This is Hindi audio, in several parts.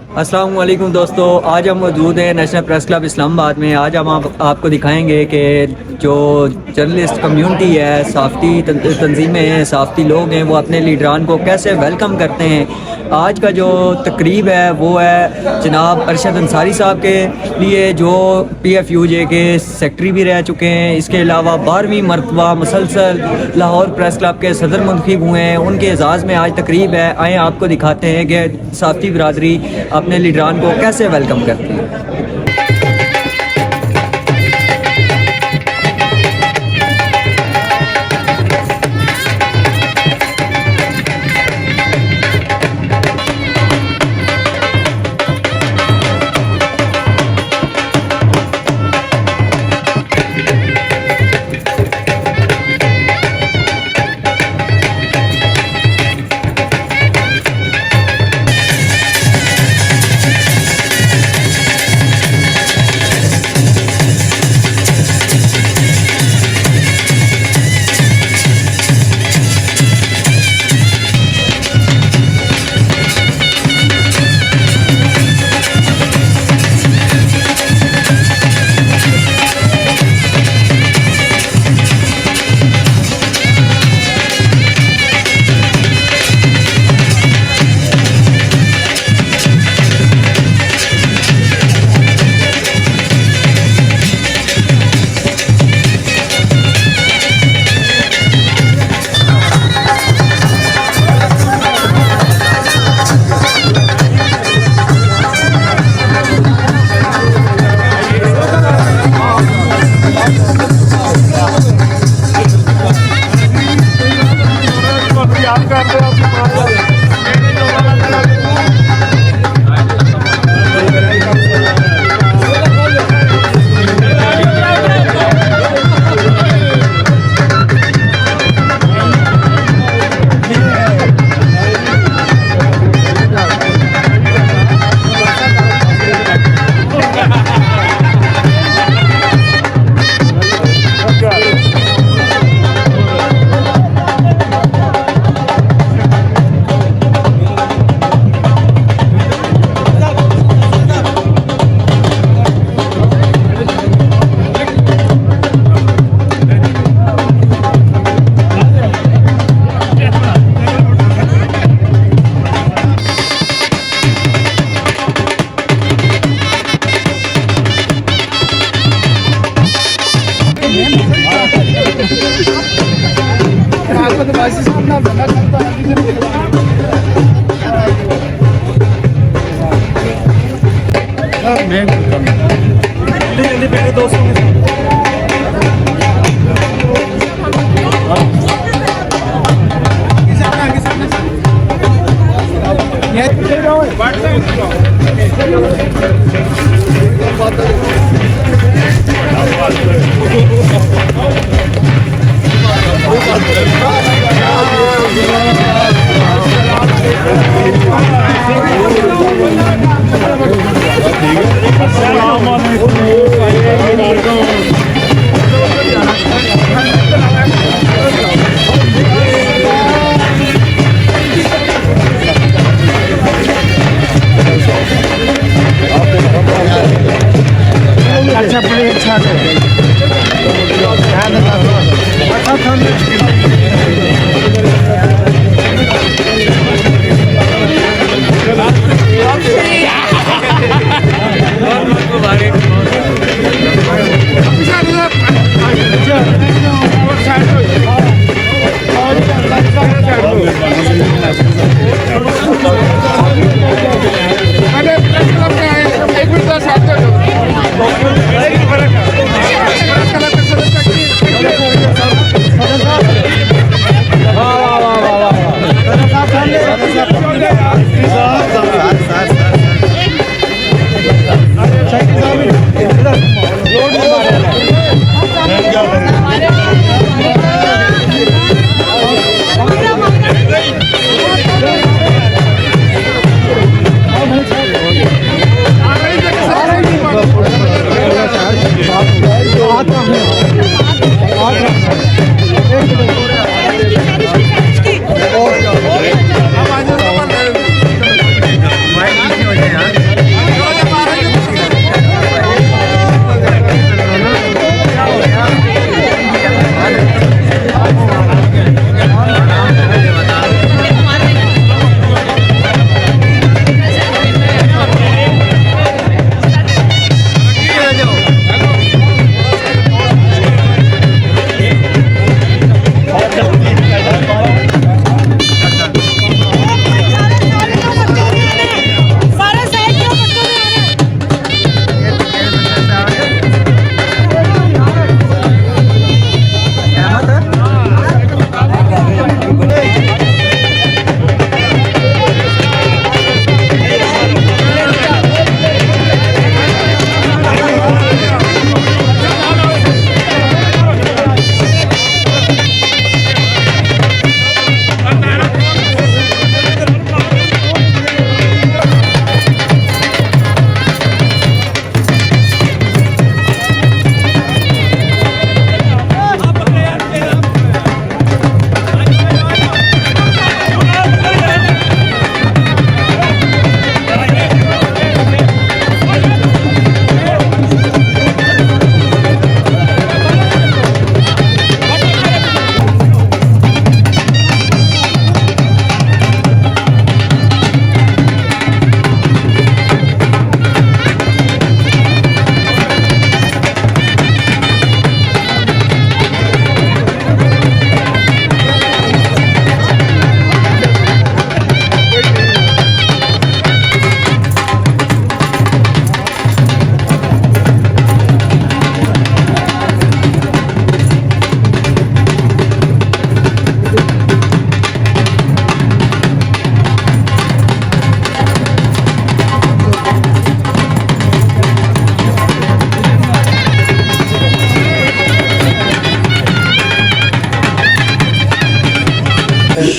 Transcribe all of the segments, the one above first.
अस्सलाम वालेकुम दोस्तों, आज हम मौजूद हैं नेशनल प्रेस क्लब इस्लामाबाद में। आज हम आपको दिखाएंगे कि जो जर्नलिस्ट कम्युनिटी है, साफ़ी तंजीमें हैं, साफ़ी लोग हैं, वो अपने लीडरान को कैसे वेलकम करते हैं। आज का जो तकरीब है वो है जनाब अरशद अंसारी साहब के लिए, जो PFUJ के सेक्रेटरी भी रह चुके हैं। इसके अलावा 12वीं मरतबा मुसलसल लाहौर प्रेस क्लब के सदर मुंतखब हुए हैं। उनके एजाज़ में आज तकरीब है। आए आपको दिखाते हैं कि साफ़ी बरादरी अपने लीडरान को कैसे वेलकम करती है।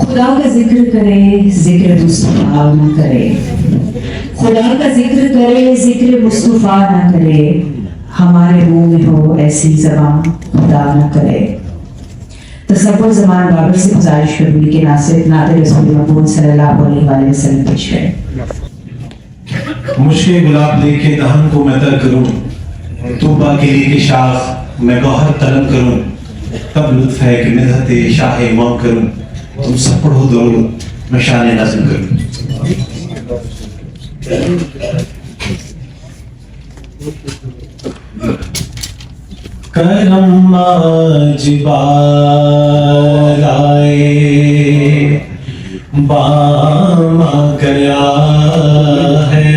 खुदा का जिक्र करे जिक्र मुस्तफा न करे, खुदा का जिक्र करे जिक्र मुस्तफा न करे, हमारे मुंह में हो ऐसी ज़बान खुदा न करे। तसव्वुर ज़मान बाबर से गुजारिश करूंगी कि नाते रसूल महमूद सल्लल्लाहु अलैहि वसल्लम पेश करें। मुश्के गुलाब देखे दहन को मैं तर करूं, तूबा के लिए कि शाख मैं गौहर तलब करूं, तब लुत्फ है कि मिदहते शाह इमाम करूं, तुम सब पढ़ो दुरूद मैं शान नाज़िम करूं। करम आज बाराए बामा गया है,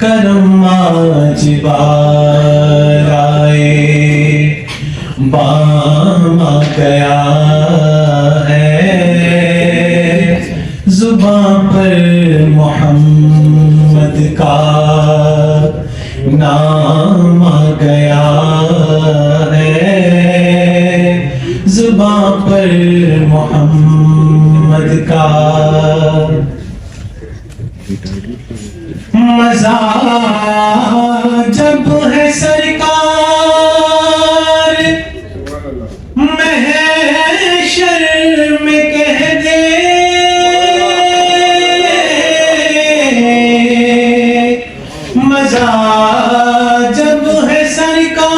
करम आज बाराए बामा गया है, जुबां पर मोहम्मद का नाम आ गया है, जुबां पर मोहम्मद का मज़ा जब है सरकार महशर में कह दे, मज़ा जब है सरकार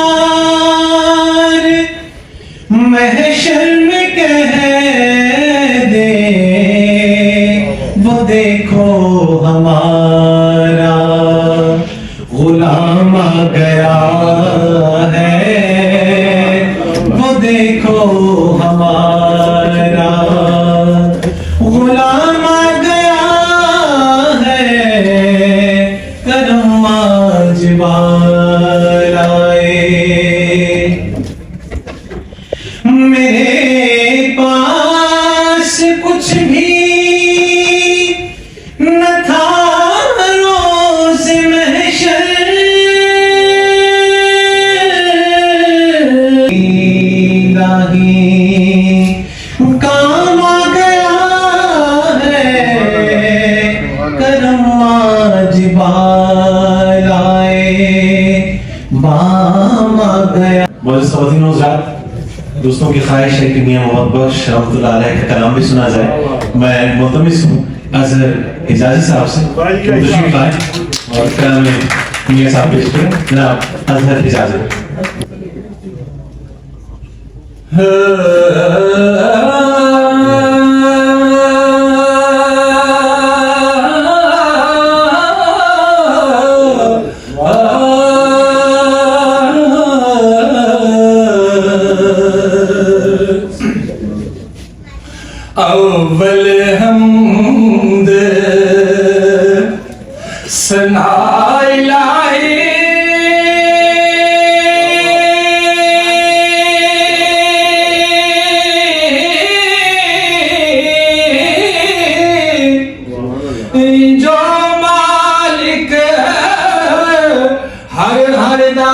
महशर में कह दे, वो देखो हमारा गुलाम आ गया है, वो देखो हमारा गुलाम आ गया है, करम आज बाराए। मेरे पास कुछ भी न था रोज़ महशर, काम आ गया है, करम आज बाराए बाम आ गया। दोस्तों की ख्वाहिश है कि मियां मोहम्मद बख्श रहमतुल्लाह अलैह का कलाम भी सुना जाए। मैं मुल्तमिस हूँ अजहर हिजाजी साहब से तशरीफ लाएं और कलाम मियां साहब पेश करें। जनाब अजहर हिजाजी। अव्वल हमद सना इलाही जो मालिक हर हर दा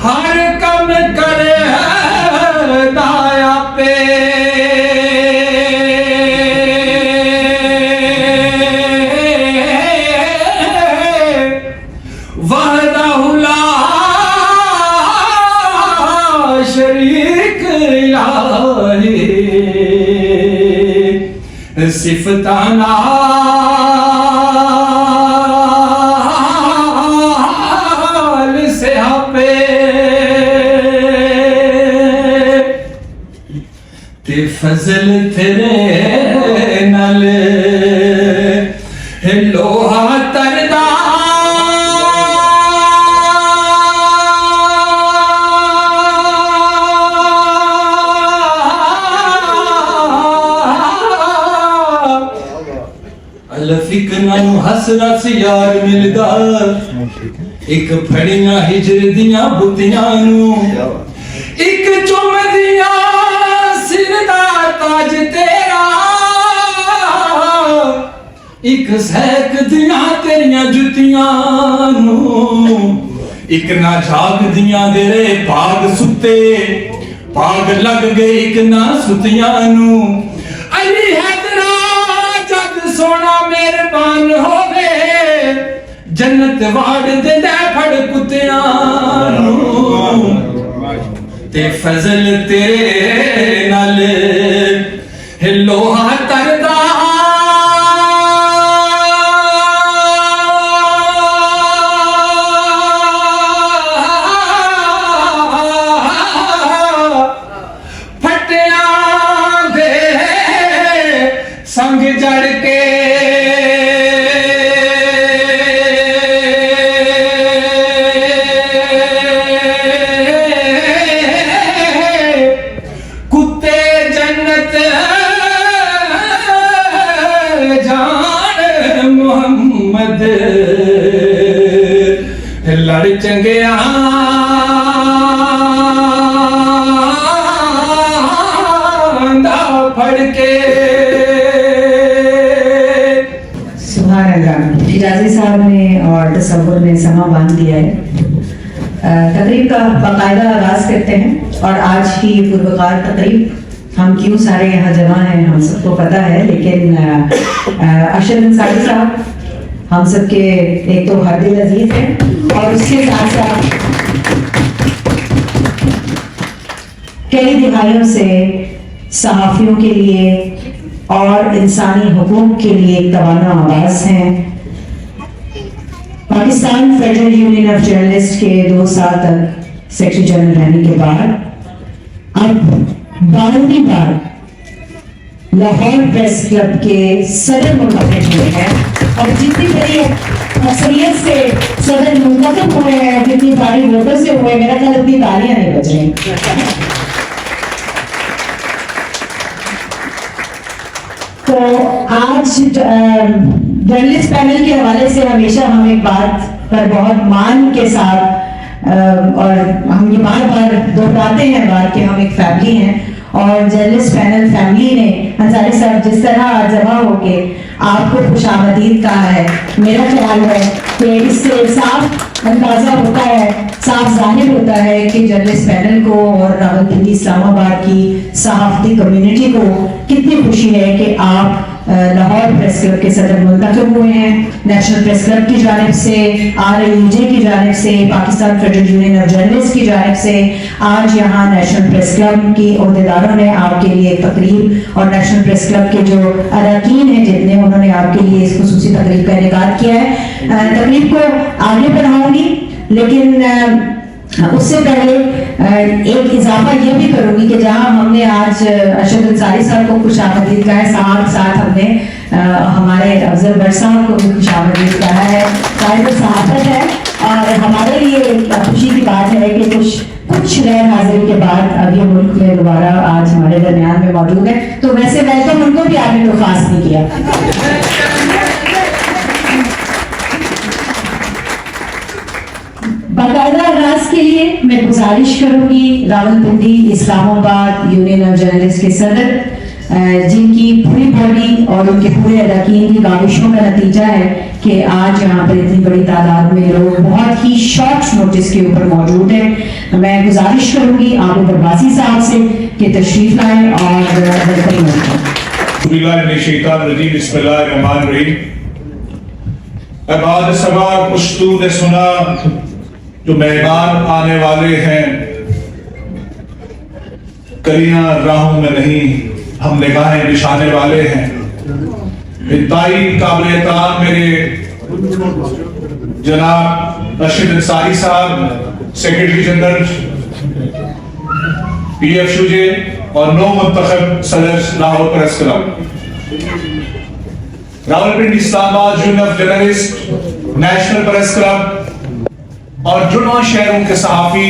हर कम करे दाया पे वहदहु ला शरीक लाहे सिफताना से आपे ते फजल तेरे नल लोहा तरदा फिकना हसरा से यार मिलदा एक फड़ियां हिजर दियां बुतियां नू एक चुमदियां सिर दा ताज तेरा एक सहक दियां तेरियां जुतियां नू एक ना झाग दियां तेरे भाग सुते भाग लग गए एक ना सुतियां नू अली हैदरा जग सोना मेहरबान होवे जन्नत वाड़ दे फड़ कुत्तियां नू ते फजल तेरे नाल लोहा तरदा फटिया दे संग जड़ के लड़ चंगिया फड़ के सुभान अल्लाह। हिजाजी साहब ने और तसव्वुर ने समा बांध दिया है। तकरीब का बाकायदा आगाज करते हैं और आज की पुरवकार तकरीब हम क्यों सारे यहाँ जमा हैं हम सबको पता है, लेकिन अरशद अंसारी साहब हम सबके एक तो हर दिल अजीज हैं और उसके साथ साथ कई दिहाइयों से सहाफियों के लिए और इंसानी हुकूक के लिए एक तवाना आवाज हैं। Pakistan federal union of journalist के 2 साल तक सेक्रेटरी जनरल रहने के बाद अब 12वीं बार लाहौर प्रेस क्लब के सदर मुंतखब हुए हैं और जितनी बड़ी अक्सरियत से सदर मुंतखब हुए हैं, जितनी भारी वोटों से हुए, मेरा ख्याल इतनी तालियां नहीं बज रही। तो आज जर्नलिस्ट पैनल के हवाले से हमेशा हम एक बात पर बहुत मान के साथ और हम ये बार बार दोहराते हैं बात कि हम एक फैमिली हैं और जर्नलिस्ट पैनल फैमिली ने अंसारी साहब जिस तरह जमा होके आपको खुशामदीद कहा है, मेरा ख्याल है कि इससे साफ अंदाजा होता है, साफ जाहिर होता है कि जर्नलिस्ट पैनल को और रावलपिंडी इस्लामाबाद की सहाफती कम्युनिटी को कितनी खुशी है कि आप लाहौर प्रेस क्लब के सदर मुंतखब हुए हैं। नेशनल प्रेस क्लब की जानिब से, RAUJ की जानिब से, Pakistan federal union of journalist की जानिब से आज यहाँ नेशनल प्रेस क्लब की ओहदेदारों ने आपके लिए तकरीब और नेशनल प्रेस क्लब के जो अरकान हैं जितने, उन्होंने आपके लिए इस खुसूसी तकरीब का इनेकाद किया है। तकरीब को आगे बढ़ाऊंगी, लेकिन उससे पहले एक इजाफा ये भी करूंगी कि जहां हमने आज अरशद अंसारी साहब को खुशामदीद कहा है, साथ हमने हमारे अफजल भट्ट साहब को भी खुशामदीद कहा है। साहिब सहाफत है और हमारे लिए खुशी की बात है कि कुछ गैर हाजिर के बाद अब ये मुल्क में दोबारा आज हमारे दरमियान में मौजूद है। तो वैसे वेलकम उनको भी आपने तो खास नहीं किया। बाकायदा राज इजलास के लिए मैं गुजारिश करूंगी Rawalpindi Islamabad union of journalist के सदर जिनकी पूरी बॉडी और उनके पूरे अरकान की काविशों का नतीजा है कि आज यहाँ पर इतनी बड़ी तादाद में लोग बहुत ही शॉर्ट नोटिस के ऊपर मौजूद हैं। मैं गुजारिश करूंगी आबू बरबासी साहब से कि तशरीफ लाएं और वेलकम करें। बाद सभा पुश्तू ने सुना जो मेहमान आने वाले हैं, कलियां राहों में नहीं हम निगाहें बिछाने वाले हैं। इंतहाई काबिल एहतराम मेरे जनाब रशीद अंसारी साहब, सेक्रेटरी जनरल PF शुजे और नौ मुंतखब सदर Lahore press club, Rawalpindi Islamabad union of journalist, national press club और जुनों शहरों के सहाफी,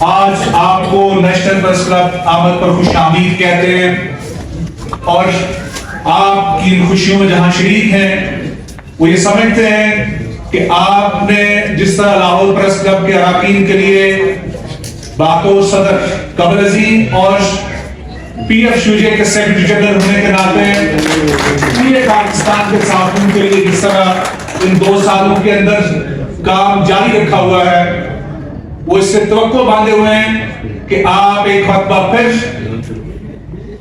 आज आपको नेशनल प्रेस क्लब आमद पर खुशामदीद कहते हैं और आपकी इन खुशियों में जहां शरीक हैं वो ये समझते हैं कि आपने जिस तरह लाहौर प्रेस क्लब के अरकान के लिए बातों सदर कमल अजीम और PF शुजे के सेक्रेटरी जनरल होने के नाते पूरे पाकिस्तान के साथियों के लिए जिस तरह इन 2 सालों के अंदर काम जारी रखा हुआ है, वो इससे तवक्को बांधे हुए हैं कि आप एक मरतबा फिर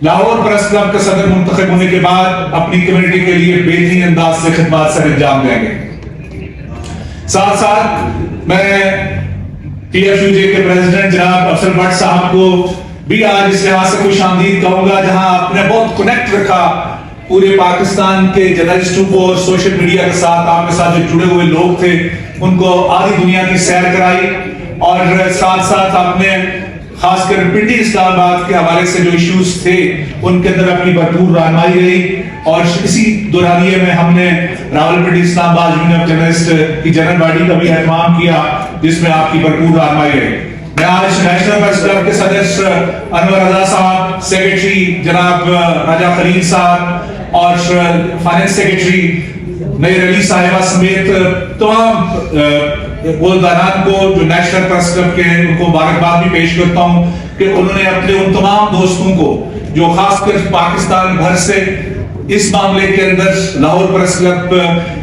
लाहौर प्रेस क्लब के सदर मुंतखब होने के बाद अपनी कम्युनिटी के लिए बेहतरीन अंदाज से खिदमत सर अंजाम देंगे। साथ साथ मैं PF शुजे के प्रेसिडेंट जनाब अफसर भट्ट साहब को भी आज इस लिहाज से खुशामदीद कहूंगा जहां आपने बहुत कनेक्ट रखा पूरे पाकिस्तान के जर्नलिस्टों को और सोशल मीडिया के साथ, आपके साथ जो जुड़े हुए लोग थे उनको आधी दुनिया की सैर कराई और साथ साथ आपने खासकर पिंडी इस्लामाबाद के हवाले से जो इश्यूज थे उनके अंदर अपनी भरपूर रहनुमाई रही और इसी दौरानिये में हमने Rawalpindi Islamabad union of journalist की जनरल बॉडी का भी एहतमाम किया जिसमें आपकी भरपूर रहनुमाई रही। मैं आज नेशनल प्रेस क्लब के सदस्य अनवर रजा साहब, सेक्रेटरी जनाब राजा खलील साहब और फाइनेंस सेक्रेटरी नईर अली साहिबा समेत तमाम गोलदारान को जो नेशनल प्रेस क्लब के हैं उनको मुबारकबाद भी पेश करता हूं कि उन्होंने अपने उन तमाम दोस्तों को जो खासकर पाकिस्तान भर से इस मामले के अंदर लाहौर प्रेस क्लब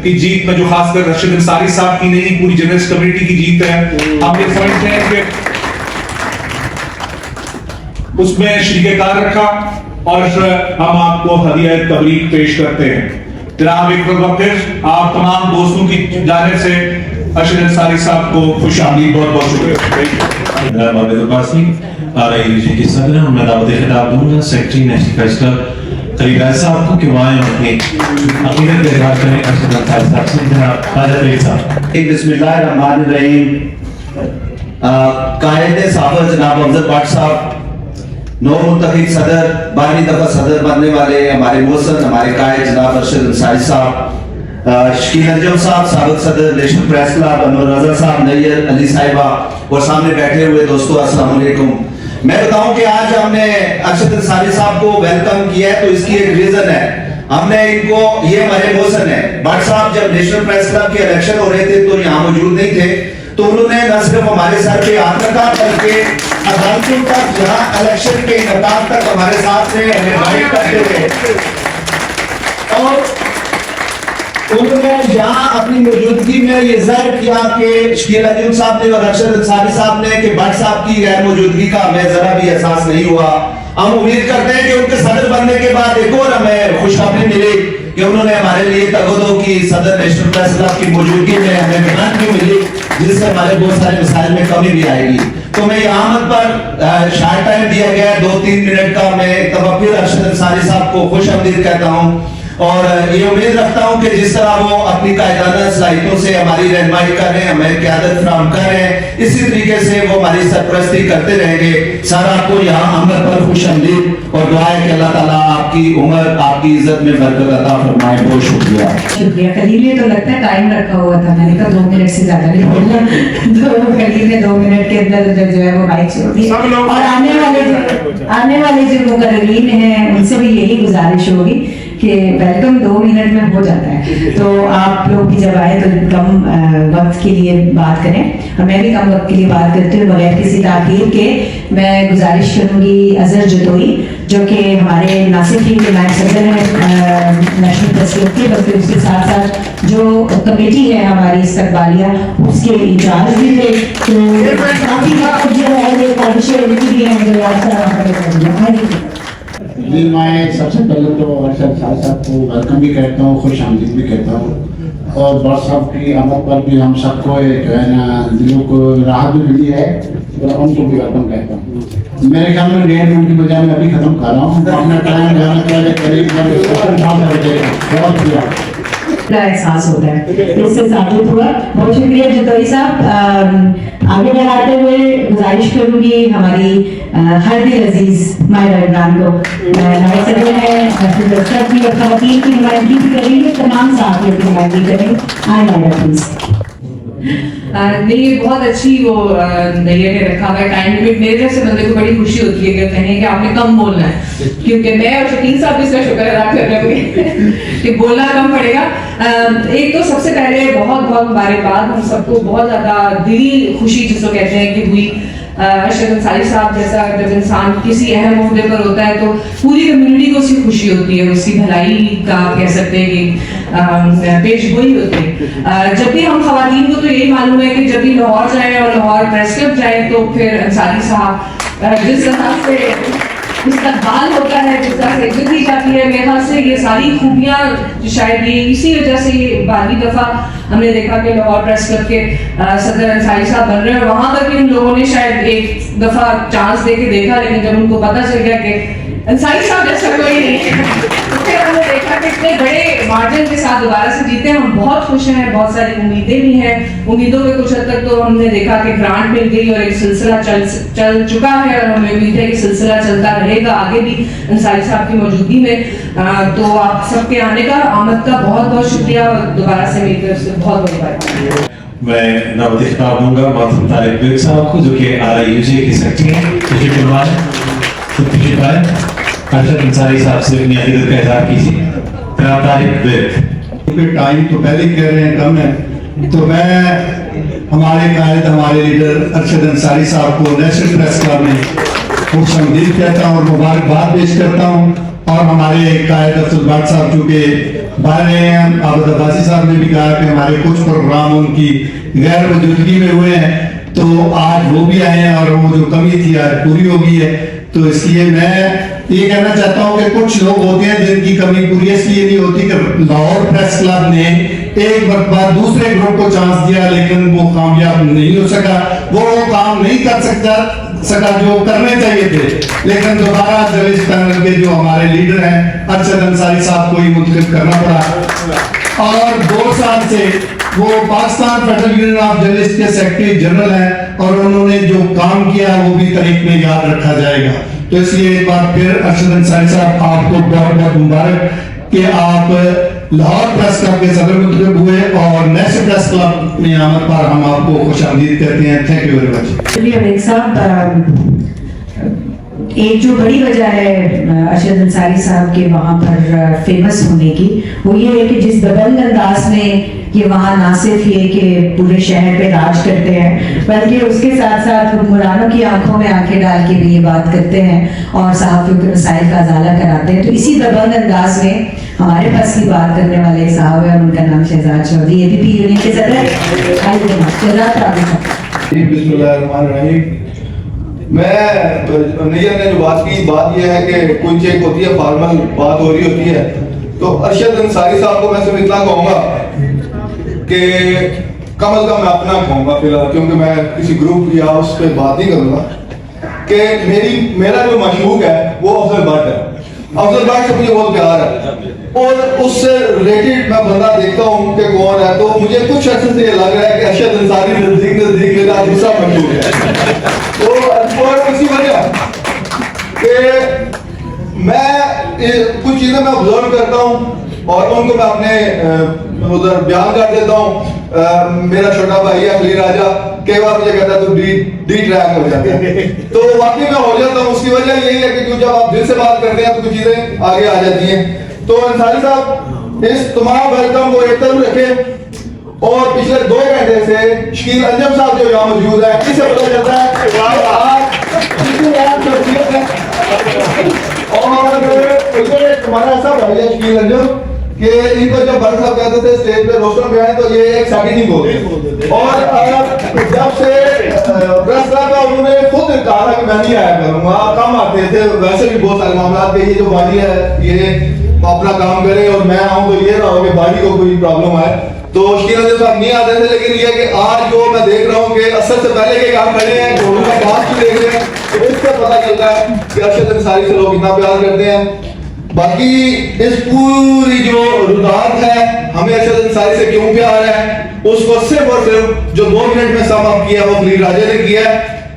की जीत में जो खासकर रशीद अंसारी साहब की नहीं पूरी जर्नलिस्ट कम्युनिटी की जीत है, हम ये समझते हैं कि उसमें शरीकार रखा और हम आपको हदिया तबरीक पेश करते हैं। जनाब एक बार फिर आप तमाम दोस्तों की जानिब से रशीद अंसारी साहब को खुशामदीद बहुत बहुत शुक्रिया। RIUG के सदर मैं दावत खिताब दूंगा secretary national press club Khalil साहब को कि वहां अपनी अकीदत का इजहार करें। रशीद अंसारी साहब से जनाब राजा खलील साहब। बिस्मिल्लाहिर्रहमानिर्रहीम। कायदे साहब जनाब अफजल भट्ट साहब, नौ मुंतखब सदर, 12वीं दफा सदर बनने वाले हमारे मोहसन हमारे कायद जनाब रशीद अंसारी साहब, शकील अंजुम साहब साबिक सदर नेशनल प्रेस क्लब, अनवर रजा साहब, नईर अली साहिबा और सामने बैठे हुए दोस्तों अस्सलाम वालेकुम। मैं बताऊं कि आज हमने रशीद अंसारी साहब को वेलकम किया है तो इसकी एक रीजन है। हमने इनको, ये हमारे मोहसन है भट्ट साहब, जब नेशनल प्रेस क्लब के इलेक्शन हो रहे थे तो यहाँ मौजूद नहीं थे, तो उन्होंने न सिर्फ हमारे सर पे हाथ रखा बल्कि अदालतों तक जहाँ इलेक्शन के इंतकाम तक हमारे साथ से हमें गाइड करते थे और उन्होंने यहाँ अपनी मौजूदगी में ये जाहिर किया कि शकील अंजुम साहब ने और रशीद अंसारी साहब ने कि भट्ट साहब की गैर मौजूदगी का हमें जरा भी एहसास नहीं हुआ। हम उम्मीद करते हैं कि उनके सदर बनने के बाद एक और हमें खुशखबरी मिली कि उन्होंने हमारे लिए तगदो की सदर नेशनल प्रेस क्लब की मौजूदगी में हमें मेहनत भी मिली जिससे हमारे बहुत सारे मसाइल में कमी भी आएगी। तो मैं यहाँ पर शार्ट टाइम दिया गया 2-3 मिनट का, मैं एक दफा फिर रशीद अंसारी साहब को खुश आमदीद कहता हूँ और ये उम्मीद रखता हूँ कि जिस तरह वो अपनी कायदाना सलाहियतों से हमारी रहनुमाई कर रहे हैं, हमें क़यादत फराहम कर रहे हैं, इसी तरीके से वो हमारी सरपरस्ती करते रहेंगे। सर आपको यहाँ आमद पर खुश आमदीद और दुआ है कि अल्लाह ताला आपकी उम्र आपकी इज्जत में बरकत अता फरमाए। बहुत शुक्रिया। शुक्रिया। खलील ने तो लगता है टाइम रखा हुआ था, मैंने कहा 2 मिनट से ज्यादा नहीं बोलना, तो खलील ने 2 मिनट के अंदर जो है वो बाइक छोड़ दी। और आने वाले जो मुकर्रीन हैं उनसे भी यही गुजारिश होगी कि वेलकम 2 मिनट में हो जाता है, तो आप लोग भी जब आए तो कम वक्त के लिए बात करें और मैं भी कम वक्त के लिए बात करती हूँ। बगैर किसी ताकीर के मैं गुजारिश करूँगी अजहर जतोई, जो कि हमारे नासिक टीम के नायब सदर हैं नेशनल प्रेस क्लब के, बल्कि उसके साथ साथ जो कमेटी है हमारी इस्तकबालिया उसके इंचार्ज भी थे, तो काफी वक्त जो है ये काबिशें उनकी भी हैं जो आज का जी मैं सबसे पहले तो अरशद साहब को वेलकम भी कहता हूँ, खुश आमदीद भी कहता हूँ, और बॉस साहब की आमद पर भी हम सबको जो है ना दिलों को राहत भी मिली है, और उनको भी वेलकम कहता हूँ। मेरे ख्याल में 1.5 मिनट की बजाय मैं अभी खत्म कर रहा हूँ, अपना टाइम जाने पहले करीब बहुत किया का एहसास होता है, इससे साबित हुआ। बहुत शुक्रिया जतोई साहब। आगे बढ़ाते हुए गुजारिश करूंगी हमारी हर दिल अजीज माहिरा इमरान को, हमारे सदर हैं की और खवातीन की नुमाइंदगी भी करेंगे, तमाम साथियों की नुमाइंदगी करेंगे। आए माहिरा प्लीज। नहीं, ये बहुत अच्छी वो नैया ने रखा हुआ है टाइम लिमिट। मेरे जैसे बंदे को बड़ी खुशी होती है कि कहें कि आपने कम बोलना है, क्योंकि मैं और शकील साहब इसका शुक्र अदा कर रहे होंगे कि बोलना कम पड़ेगा। एक तो सबसे पहले बहुत बहुत मुबारकबाद हम सबको, बहुत ज़्यादा दिली खुशी जिसको कहते हैं कि हुई। अरशद अंसारी साहब जैसा जब इंसान किसी अहम ओहदे पर होता है तो पूरी कम्युनिटी को उसकी खुशी होती है, उसकी भलाई का कह सकते हैं कि पेशगोई होती है। जब भी हम खवातीन को तो यही मालूम है कि जब भी लाहौर जाए और लाहौर प्रेस क्लब जाए तो फिर अंसारी साहब जिस तरह से इस्तकबाल होता है, जिस तरह से इज्जत दी जाती है, मेरे ख्याल से ये सारी खूबियाँ शायद ये इसी वजह से ये पहली दफ़ा हमने देखा कि लाहौर प्रेस क्लब के सदर अंसारी साहब बन रहे हैं। और वहाँ पर भी उन लोगों ने शायद एक दफ़ा चांस दे के देखा, लेकिन जब उनको पता चल गया कि अंसारी साहब जैसा कोई नहीं है तो फिर हमने देखा कि इतने बड़े मार्जिन के साथ दोबारा से जीते। हम बहुत खुश हैं, बहुत सारी उम्मीदें भी हैं। उम्मीदों पे कुछ हद तक तो हमने देखा कि ग्रांट मिल गई और एक सिलसिला चल चुका है, और हमें उम्मीद है कि सिलसिला चलता रहेगा आगे भी अंसारी साहब की मौजूदगी में। तो आप सबके आने का, आमद का बहुत बहुत शुक्रिया, दोबारा से मेरी तरफ से बहुत बहुत मुबारक। मैं नाम खिताब दूंगा मासूम तारिक बेग साहब को, जो कि RIUJ के सेक्रेटरी हैं। अरशद अंसारी साहब से अपनी अकीदत का इजहार कीजिए। जनाब तारिक बेग। क्योंकि टाइम तो पहले ही कह रहे हैं कम है, तो मैं हमारे कायद, हमारे लीडर अरशद अंसारी साहब को नेशनल प्रेस क्लब में खुशामदीद कहता हूँ और मुबारकबाद पेश करता हूँ। और हमारे कायद अफजल भट्ट साहब चूँकि बाहर रहे हैं, आबद अब्बासी साहब ने भी कहा कि हमारे कुछ प्रोग्राम उनकी गैर मौजूदगी में हुए हैं, तो आज वो भी आए हैं और वो जो कमी थी आज पूरी हो गई है। तो इसलिए मैं ये कहना चाहता हूँ कि कुछ लोग होते हैं जिनकी कमी पूरी इसलिए नहीं होती कि लाहौर प्रेस क्लब ने एक मरतबा दूसरे ग्रुप को चांस दिया लेकिन वो कामयाब नहीं हो सका, वो काम नहीं कर सका जो करने चाहिए थे। लेकिन दोबारा जर्नलिस्ट पैनल के जो हमारे लीडर हैं अरशद अंसारी साहब को ही मुंतखब करना पड़ा, और 2 साल से वो Pakistan federal union of journalist के सेक्रेटरी जनरल हैं, और उन्होंने जो काम किया वो भी तारीख में याद रखा जाएगा। तो इसलिए एक बार फिर अरशद अंसारी साहब आपको बहुत बहुत मुबारक कि आप लाहौर प्रेस क्लब के सदर मुंतखब हुए, और नेशनल प्रेस क्लब में आमद पर हम आपको खुशामदीद कहते हैं। Thank you very much. चलिए बेग साहब, एक जो बड़ी वजह है अरशद अंसारी साहब के वहाँ पर फेमस होने की, वो ये है कि जिस दबंग अंदाज में ये वहाँ ना सिर्फ ये कि पूरे शहर पे राज करते हैं, बल्कि उसके साथ साथ हुक्मरानों की आंखों में आंखें डाल के भी ये बात करते हैं और सहाफ़ियों के मसाइल का अजाला कराते हैं। तो इसी दबंग अंदाज में हमारे पास की बात करने वाले एक साहब है, उनका नाम शहजाद चौधरी, ABP यूनियन के सदर। मैं नैयर ने जो बात की, बात यह है कि कोई चेक होती है, फॉर्मल बात हो रही होती है, तो अरशद अंसारी साहब को मैं सिर्फ इतना कहूँगा कि कम अज कम मैं अपना कहूँगा फिलहाल, क्योंकि मैं किसी ग्रुप या उस पर बात नहीं करूँगा, कि मेरा जो मशहूक है वो अफजल भट्ट है। अफजल भट्ट से मुझे बहुत प्यार है, और उससे रिलेटेड मैं बंदा देखता हूँ कि कौन है, तो मुझे कुछ अर्से से ये लग रहा है कि अरशद अंसारी नजदीक मेरा दूसरा मशहूक है। तो इसी वजह कि मैं कुछ चीजें मैं ऑब्जर्व करता हूँ और उनको मैं अपने उधर बयान कर देता हूँ। मेरा छोटा भाई है अली राजा, कई बार मुझे कहता है तो डी ट्रैक हो जाता है, तो वाकई में हो जाता हूँ। उसकी वजह यही है कि जब आप दिल से बात करते हैं तो कुछ चीजें आगे आ जाती हैं। तो अंसारी साहब इस तमाम वेलकम को एक तरफ रखें। और पिछले 2 घंटे से शकील अंजम साहब जो यहाँ मौजूद है, इससे पता चलता है कि आज कितनी रात शख्सियत है। और मुझे तुम्हारा ऐसा भाई है शकील अंजम कि इनको जब भरत साहब कहते थे स्टेज पे रोस्टर पे आए तो ये एक सेटिंग हो गई। और जब से प्रेस क्लब का उन्होंने खुद कहा था कि मैं नहीं आया करूंगा, कम आते थे, वैसे भी बहुत सारे मामला थे, ये जो बाड़ी है ये अपना काम करे और मैं आऊं तो ये ना हो कि बाड़ी को कोई प्रॉब्लम आए। तो शकील अंजम साहब नहीं आते थे, लेकिन ये कि आज जो मैं देख रहा हूँ कि असर से पहले के काम खड़े हैं, घोड़ों का डांस भी देख रहे हैं, तो इससे पता चलता है कि अरशद अंसारी से लोग कितना प्यार करते हैं। बाकी इस पूरी जो रुदात है, हमें अरशद अंसारी से क्यों प्यार है, उसको सिर्फ और सिर्फ जो 2 मिनट में सम अप किया वो खलील राजा ने किया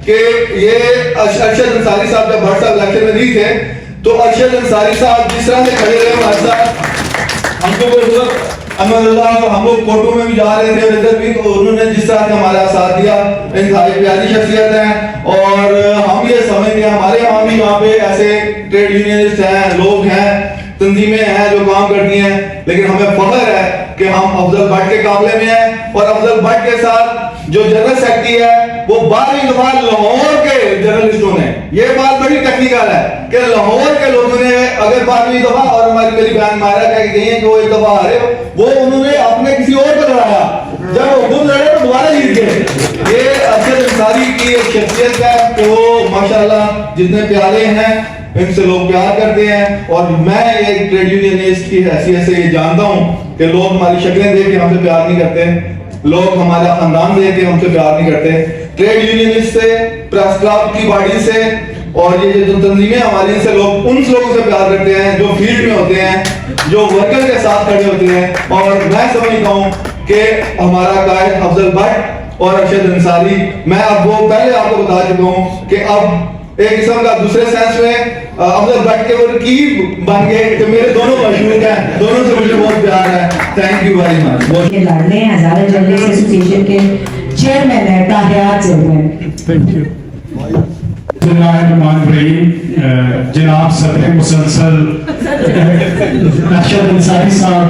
कि ये अरशद अंसारी साहब जब भट्ट साहब इलेक्शन में नहीं थे तो अरशद अंसारी साहब जिस तरह से खड़े रहे हमारे साथ, हमको हम लोग कोर्टों में भी जा रहे थे इधर भी, तो उन्होंने जिस तरह से हमारा साथ दिया, इंतहाई प्यारी शख्सियत है। और हम ये समझते हैं हमारे यहाँ भी वहाँ पे ऐसे ट्रेड यूनियनिस्ट हैं, लोग हैं, तंजीमें हैं जो काम करती हैं, लेकिन हमें फख्र है कि हम अफजल भट्ट के काबले में हैं। और अफजल भट्ट के साथ जो जनरल सेक्रेटरी है वो 12वीं दफा लाहौर के जर्नलिस्टों ने, ये बात बड़ी टेक्निकल है कि लाहौर के लोगों ने अगर 12वीं दफा, और हमारी मेरी बहन मायरा कह गई है कि वो 1 दफा हारे, वो उन्होंने अपने किसी और को लड़ाया, जब वो खुद लड़े तो दोबारा जीत गए। ये अरशद अंसारी की एक शख्सियत है कि वो माशाल्लाह जितने प्यारे हैं इनसे लोग प्यार करते हैं। और मैं एक ट्रेड यूनियनिस्ट की हैसियत से ये जानता हूँ कि लोग हमारी शक्लें देख के हमसे प्यार नहीं करते, लोग हमारा खानदान देख के हमसे प्यार नहीं करते। ट्रेड यूनियनिस्ट से, प्रेस क्लब की बॉडी से और ये जो तंजीमें हमारी, इनसे लोग उन लोगों से प्यार करते हैं जो फील्ड में होते हैं, जो वर्कर के साथ खड़े होते हैं। और मैं समझता हूँ कि हमारा कायद अफजल भट्ट और अरशद अंसारी, मैं अब वो पहले आपको बता चुका हूँ कि अब एक किस्म का दूसरे सेंस में अफजल भट्ट के वो रकीब बन गए कि मेरे दोनों मशहूर हैं, दोनों से मुझे बहुत प्यार है। Thank you very much. ये लड़ने हजारे जर्नलिस्ट एसोसिएशन के चेयरमैन है ताहियात चेयरमैन। Thank you. जनाब सदर मुसलसल अरशद अंसारी साहब,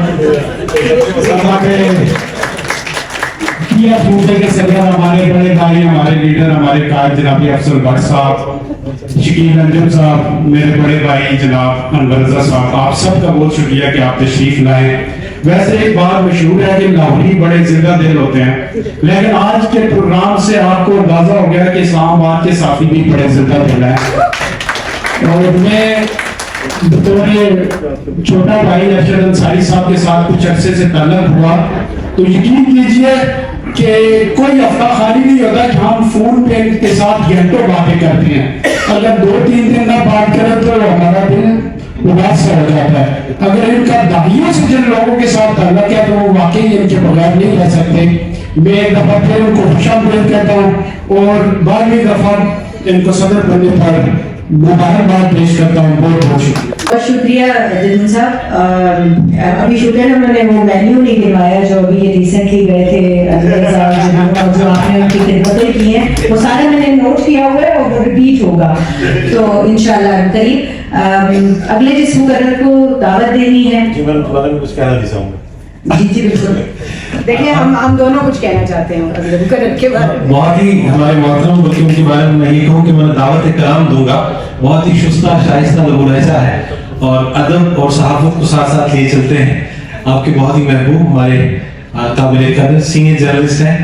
के सदर, हमारे बड़े भाई, हमारे लीडर, हमारे कायद जनाबी अफजल भट्ट साहब, शकील अंजम साहब, मेरे बड़े भाई जनाब अनवर रज़ा साहब, आप सबका बहुत शुक्रिया कि आप तशरीफ लाए। वैसे एक बात मशहूर है कि लाहौरी बड़े जिंदा दिल होते हैं, लेकिन आज के प्रोग्राम से आपको अंदाजा हो गया कि इस्लामाबाद के साथी भी बड़े जिंदा दिल हैं। और मैं बतौर छोटा भाई अरशद अंसारी साहब के साथ कुछ अरसे से ताल्लुक हुआ, तो यकीन कीजिए कि कोई हफ्ता खाली नहीं होता कि हम फोन पे इनके साथ घंटों बातें करते हैं। अगर 2-3 दिन ना बात करें तो हमारा दिल उदास सा हो जाता है। अगर इनका दाहियों से जिन लोगों के साथ ताल्लुक है तो वो वाकई इनके बगैर नहीं रह सकते। मैं एक दफा फिर उनको खुशामदीद कहता हूँ और 12वीं दफा इनको सदर बनने पर मुबारकबाद पेश करता हूँ। बहुत बहुत शुक्रिया। बहुत शुक्रिया जिन साहब। अभी शुक्र है उन्होंने वो मेन्यू नहीं दिलवाया जो अभी ये रिसेंटली गए थे, जो आपने उनकी खिदमतें की हैं वो सारा मैंने नोट किया हुआ है और रिपीट होगा तो इंशाल्लाह करीब। अगले जिस मुकर्रर को दावत देनी है, जी मैं कुछ कहना चाहूँगा। जी जी बिल्कुल। देखिए हम दोनों कुछ कहना चाहते हैं अगले मुकर्रर के बारे में। बहुत ही हमारे मोहतरम बल्कि उनके बारे में मैं ये कहूँ कि मैं दावत कराम दूंगा। बहुत ही शुस्ता शाइस्ता लबो लहजा है और अदब और सहाफत को साथ साथ लिए चलते हैं। आपके बहुत ही महबूब हमारे काबिल कदर सीनियर जर्नलिस्ट हैं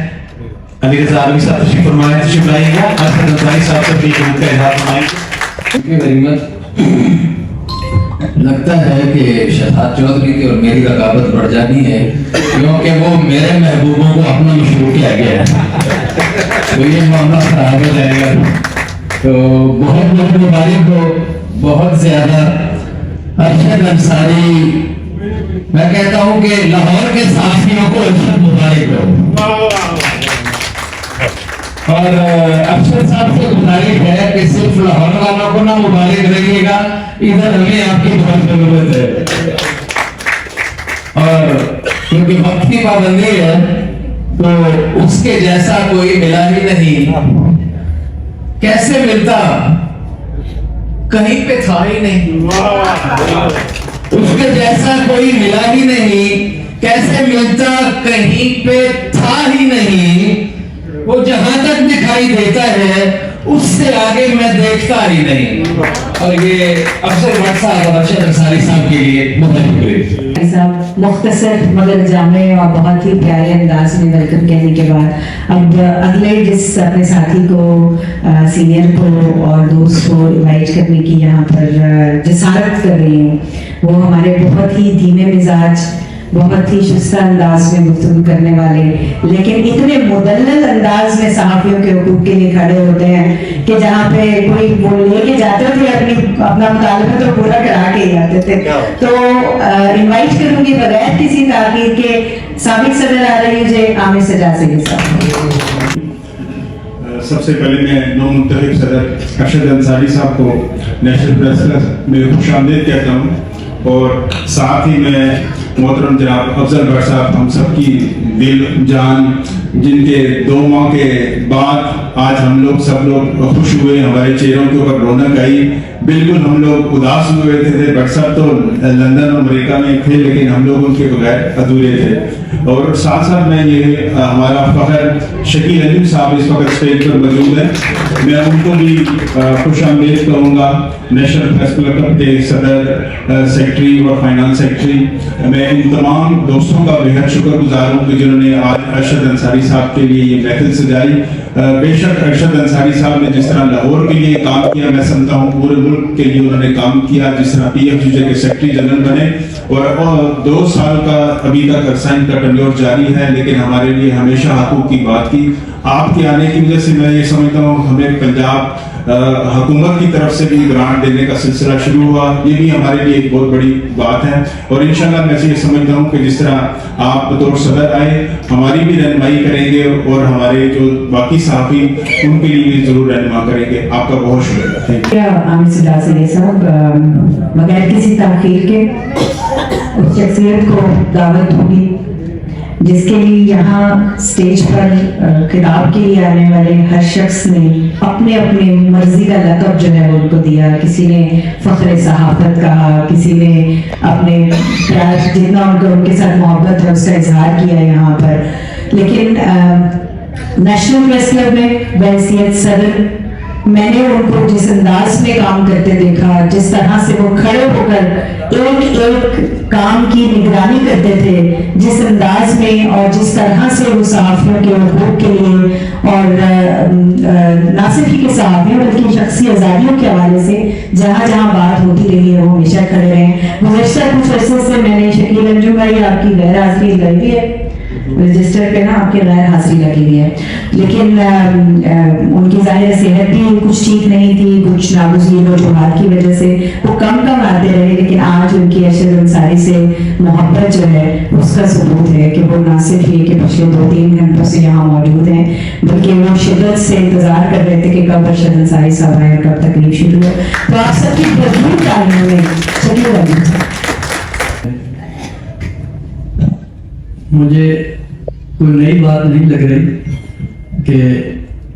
अली रज़ा आलमी साहब, तशरीफ फरमाएं, तशरीफ लाइएगा। अरशद अंसारी साहब से अपनी खिदमत का इज़हार फरमाएंगे। लगता है कि शहाद चौधरी की और मेरी रकाबत बढ़ जानी है क्योंकि वो मेरे महबूबों को अपना मशहूर किया गया है, तो ये मामला खराब हो जाएगा। तो बहुत बहुत मुबारक हो, बहुत ज्यादा। अरशद अंसारी, मैं कहता हूँ कि लाहौर के साथियों को अरशद मुबारक हो। और अरशद साहब से गुजारिश है कि सिर्फ लाहौर वालों को ना मुबारक रहिएगा, इधर हमें आपकी बहुत जरूरत है। और क्योंकि वक्त की पाबंदी है तो उसके जैसा कोई मिला ही नहीं। कैसे मिलता, कहीं पे था ही नहीं। उसके जैसा कोई मिला ही नहीं, कैसे मिलता कहीं पे था ही नहीं। वो जहां तक दिखाई देता है उससे आगे मैं देखता ही नहीं। और ये अफजल भट्ट साहब और अरशद अंसारी साहब के लिए बहुत शुक्रिया साहब। मुख्तसर मगर जामे और बहुत ही प्यारे अंदाज में वेलकम कहने के बाद अब अगले जिस अपने साथी को सीनियर को और दोस्त को इनवाइट करने की यहाँ पर जिसारत कर रही हूँ, वो हमारे बहुत ही धीमे मिजाज, बहुत ही शुस्ता अंदाज में गुफ्तगू करने वाले, लेकिन इतने मुदल्लल अंदाज में सहाफियों के हुकूक के लिए खड़े होते हैं कि जहाँ पे कोई वो लेके जाते थे अपना मुतालबा तो पूरा करा के ही आते थे। तो इनवाइट करूंगी बगैर किसी ताकीर के साबिक सदर आ रही है आमिर सजाद साहब। सबसे पहले मैं नौ मुंतखब सदर अरशद अंसारी साहब को नेशनल प्रेस क्लब में खुशामदीद कहता हूँ और साथ ही मैं मोहतरम जनाब अफजल भट्ट साहब, हम सब की दिल जान, जिनके 2 माह के बाद आज हम लोग सब लोग खुश हुए, हमारे चेहरों के ऊपर रौनक आई। बिल्कुल हम लोग उदास हुए थे। भट्ट साहब तो लंदन और अमेरिका में थे, लेकिन हम लोग उनके बगैर अधूरे थे। और साथ साथ मैं ये हमारा फखर शकील अंजुम साहब इस वक्त स्टेज पर मौजूद है, मैं उनको भी खुशामदीद कहूँगा। नेशनल प्रेस क्लब के सदर, सेक्रेटरी और फाइनेंस सेक्रेटरी, मैं इन तमाम दोस्तों का बेहद शुक्रगुजार हूँ कि जिन्होंने आज अरशद अंसारी साहब के लिए ये महफिल सजाई। बेशक अरशद अंसारी साहब ने जिस तरह लाहौर के लिए काम किया, मैं समझता हूँ पूरे मुल्क के लिए उन्होंने काम किया। जिस तरह PFGJ के सेक्रेटरी जनरल बने और 2 साल का अभी तक अरसा इनका टेन्योर जारी है, लेकिन हमारे लिए हमेशा हकूक़ की बात की। आपके आने की वजह से मैं ये समझता हूँ हमें पंजाब हुकूमत की तरफ से भी ग्रांट देने का सिलसिला शुरू हुआ, ये भी हमारे लिए एक बहुत बड़ी बात है। और इंशाल्लाह मैं ये समझता हूँ कि जिस तरह आप बतौर सदर आए, हमारी भी रहनुमाई करेंगे और हमारे जो बाकी साथी उनके लिए भी जरूर रहनुमा करेंगे। आपका बहुत शुक्रिया। आमिर सजाद साहब, बगैर किसी ताखीर के उस शख्सियत को दावत दूंगी जिसके लिए यहाँ स्टेज पर खिताब के लिए आने वाले हर शख्स ने अपने अपने मर्जी का लक़ब जो है उनको दिया। किसी ने फ़ख्र सहाफ़त कहा, किसी ने अपने प्यार जितना उनको उनके साथ मोहब्बत है उसका इजहार किया यहाँ पर। लेकिन नेशनल प्रेस क्लब में बहसीयत सदर मैंने उनको जिस अंदाज में काम करते देखा, जिस तरह से वो खड़े होकर एक एक काम की निगरानी करते थे, जिस अंदाज में और जिस तरह से वो सहाफ़ियों के हुकूक के लिए और ना सिर्फ ही के सहाफ़ियों बल्कि शख्सी आज़ादियों के हवाले से जहाँ जहाँ बात होती रही है वो हमेशा खड़े रहे। गुज़श्ता कुछ अर्से से मैंने शकील अंजुम भाई आपकी गैर हाजिरी लगी है रजिस्टर पे ना, आपके गैर हाजिरी लगी हुई है, लेकिन उनकी जाहिर सेहत भी कुछ ठीक नहीं थी, कुछ नागुज़ीर वजूहात की वजह से वो कम आते रहे। लेकिन आज उनकी अरशद अंसारी से मोहब्बत जो है उसका सबूत है कि वो ना सिर्फ ये कि पिछले 2-3 घंटों से यहाँ मौजूद हैं, बल्कि वो शिद्दत से इंतजार कर रहे थे कि कब अरशद अंसारी साहब आए, कब तकलीफ शुरू हो। तो आप सबकी भरपूर तालियों में चलिए। मुझे कोई नई बात नहीं लग रही कि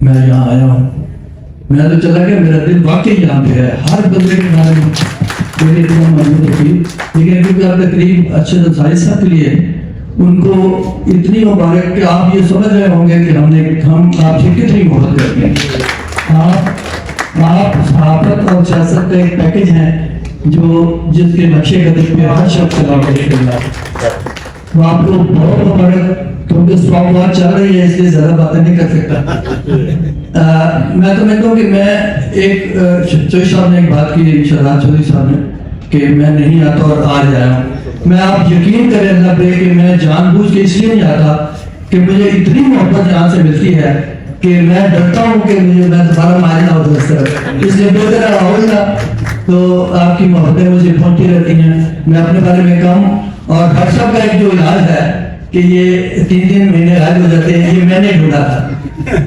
मैं यहाँ आया हूँ। मैं तो चला गया, मेरा दिल वाकई यहाँ पे है। हर बंदे के बारे में मेरी इतना मजबूत होती, लेकिन क्योंकि आप तकरीब अरशद अंसारी साहब के लिए उनको इतनी मुबारक कि आप ये समझ रहे होंगे कि हम आपसे कितनी मोहब्बत करते हैं। आप सहाफत और सियासत का एक पैकेज है जो जिसके नक्शे कदम पे हर शख्स तो आपको बहुत मुबारक, क्योंकि स्वागत चल रही है इसलिए ज्यादा बातें नहीं कर सकता। मैं तो कहता हूँ कि मैं एक चौधरी साहब ने एक बात की, शहजाद चौधरी साहब ने, कि मैं नहीं आता और आज आया हूँ। मैं आप यकीन करें अल्लाह पे कि मैं जानबूझ के इसलिए नहीं आता कि मुझे इतनी मोहब्बत यहाँ से मिलती है कि मैं डरता हूँ कि मुझे मैं दोबारा मारे ना हो इस तरह, इसलिए बेहतर होगा। तो आपकी मोहब्बतें मुझे पहुँचती रहती हैं। मैं अपने बारे में कम और हर सब का एक जो इलाज है कि ये 3-3 महीने इलाज हो जाते हैं, ये मैंने ढूंढा था।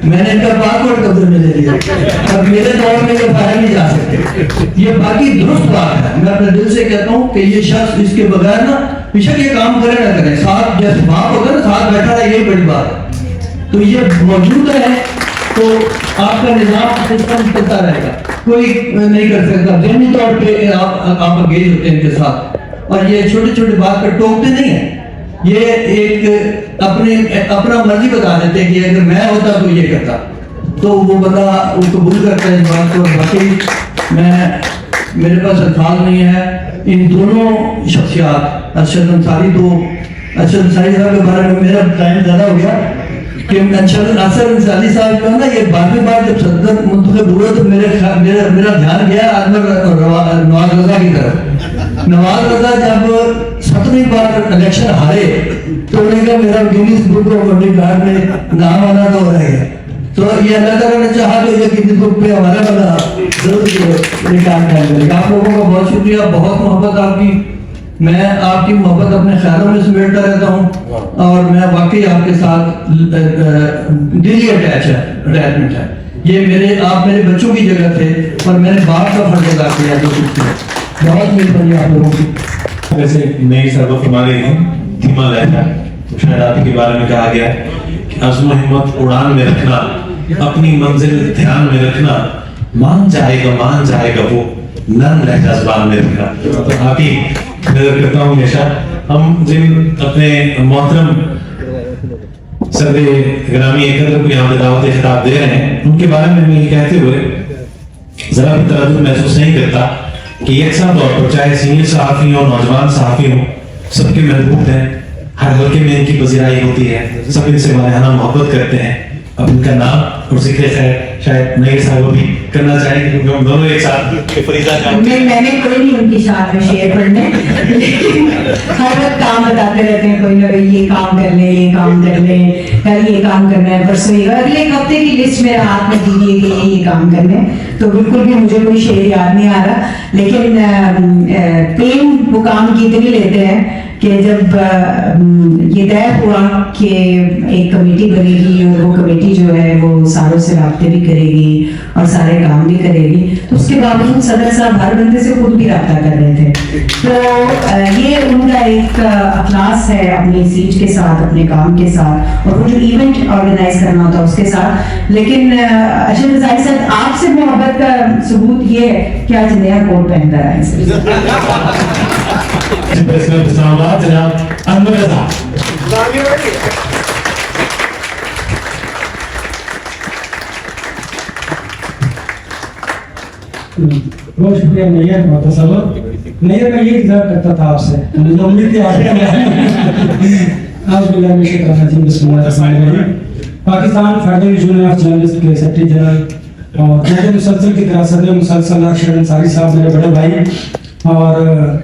मैंने इनका पासपोर्ट कब्जे में ले लिया, अब मेरे दौर में ये बाहर नहीं जा सकते। ये बाकी दुरुस्त बात है। मैं अपने दिल से कहता हूँ कि ये शख्स इसके बगैर ना बेशक ये काम करे ना करे, साथ जैसे बाप होगा ना साथ बैठा रहा, यही बड़ी बात है। तो ये मौजूद है तो आपका निजाम सिस्टम चलता रहेगा, कोई नहीं कर सकता। जहनी तौर पे आप अंगेज होते हैं इनके साथ। और ये छोटे छोटे बात पर टोकते नहीं है, ये एक अपना मर्जी बता देते हैं कि अगर मैं होता तो ये करता, तो वो बंदा वो कबूल करता है इस बात को। बाकी मेरे पास अल्फाज नहीं है। इन दोनों शख्सियात अरशद अंसारी साहब के बारे में मेरा टाइम ज़्यादा हो गया कि अरशद अंसारी साहब जो है ना, ये बार जब सदर मुंतखब हुए तो मेरा ध्यान गया नवाज रजा की तरफ। नवाज रजा जब 7वीं बार इलेक्शन हारे तो उन्होंने कहा मेरा Guinness book of world record में नाम आना तो हो रहा है, तो ये अल्लाह ताला ने चाहा तो ये गिनीज बुक पे हमारा वाला जरूर रिकॉर्ड कायम करेगा। आप लोगों का बहुत शुक्रिया, बहुत मोहब्बत आपकी। मैं आपकी मोहब्बत अपने ख्यालों में समेटता रहता हूँ और मैं वाकई आपके साथ दिली अटैचमेंट है। ये आप मेरे बच्चों की जगह थे और मैंने बाप का फर्ज अदा किया। तो बहुत मेहरबानी आप लोगों की। वैसे नई सबक हमारे धीमा लहजा, तो शायद आपके बारे में कहा गया कि अज़्म हिम्मत उड़ान में रखना, अपनी मंजिल ध्यान में रखना, मान जाएगा वो नरम लहजा ज़बान में रखना। तो आप ही नजर करता हूँ हमेशा हम जिन अपने मोहतरम सदर ग्रामी एकत्र को यहाँ पे दावत खिताब दे रहे हैं, उनके बारे में मैं ये कहते हुए जरा भी तरह महसूस नहीं करता कि यकसा तौर पर चाहे सीनियर सहाफ़ी हो, नौजवान सहाफ़ी हो, सबके महबूब हैं। हर हल्के में इनकी पजीराई होती है, सब इनसे मानहाना मोहब्बत करते हैं। अब इनका नाम और जिक्र खैर शायद नई साहब भी करना चाहेंगे क्योंकि हम दोनों एक साथ फरीदा काम मैंने कोई नहीं उनकी शान में शेयर पढ़ने, लेकिन हर वक्त काम बताते रहते हैं कोई ना कोई, ये काम कर ले, ये काम कर ले, कल ये काम करना है, परसों ये, अगले एक हफ्ते की लिस्ट मेरे हाथ में दी है कि ये काम करने। तो बिल्कुल भी मुझे कोई शेर याद नहीं आ रहा, लेकिन पेन वो काम की इतनी लेते हैं कि जब ये तय हुआ कि एक कमेटी बनेगी और वो कमेटी जो है वो सारों से राब्ते भी करेगी और सारे काम भी करेगी, तो उसके बावजूद सदर साहब हर बंदे से खुद भी रब्ता कर रहे थे। तो ये उनका एक अखलास है अपनी सीट के साथ, अपने काम के साथ, और वो जो इवेंट ऑर्गेनाइज करना होता है उसके साथ। लेकिन अरशद अंसारी साहब, आपसे मोहब्बत का सबूत ये है कि आज नया कोट पहनकर आए। बहुत शुक्रिया नैयर, बहुत नैयर, मैं ये इंतजार करता था आपसे, मुझे उम्मीद थी Pakistan federal union of journalist के सेक्रेटरी जनरल और जज मुसलसल की तरह सदर मुसलसल अरशद अंसारी साहब मेरे बड़े भाई, और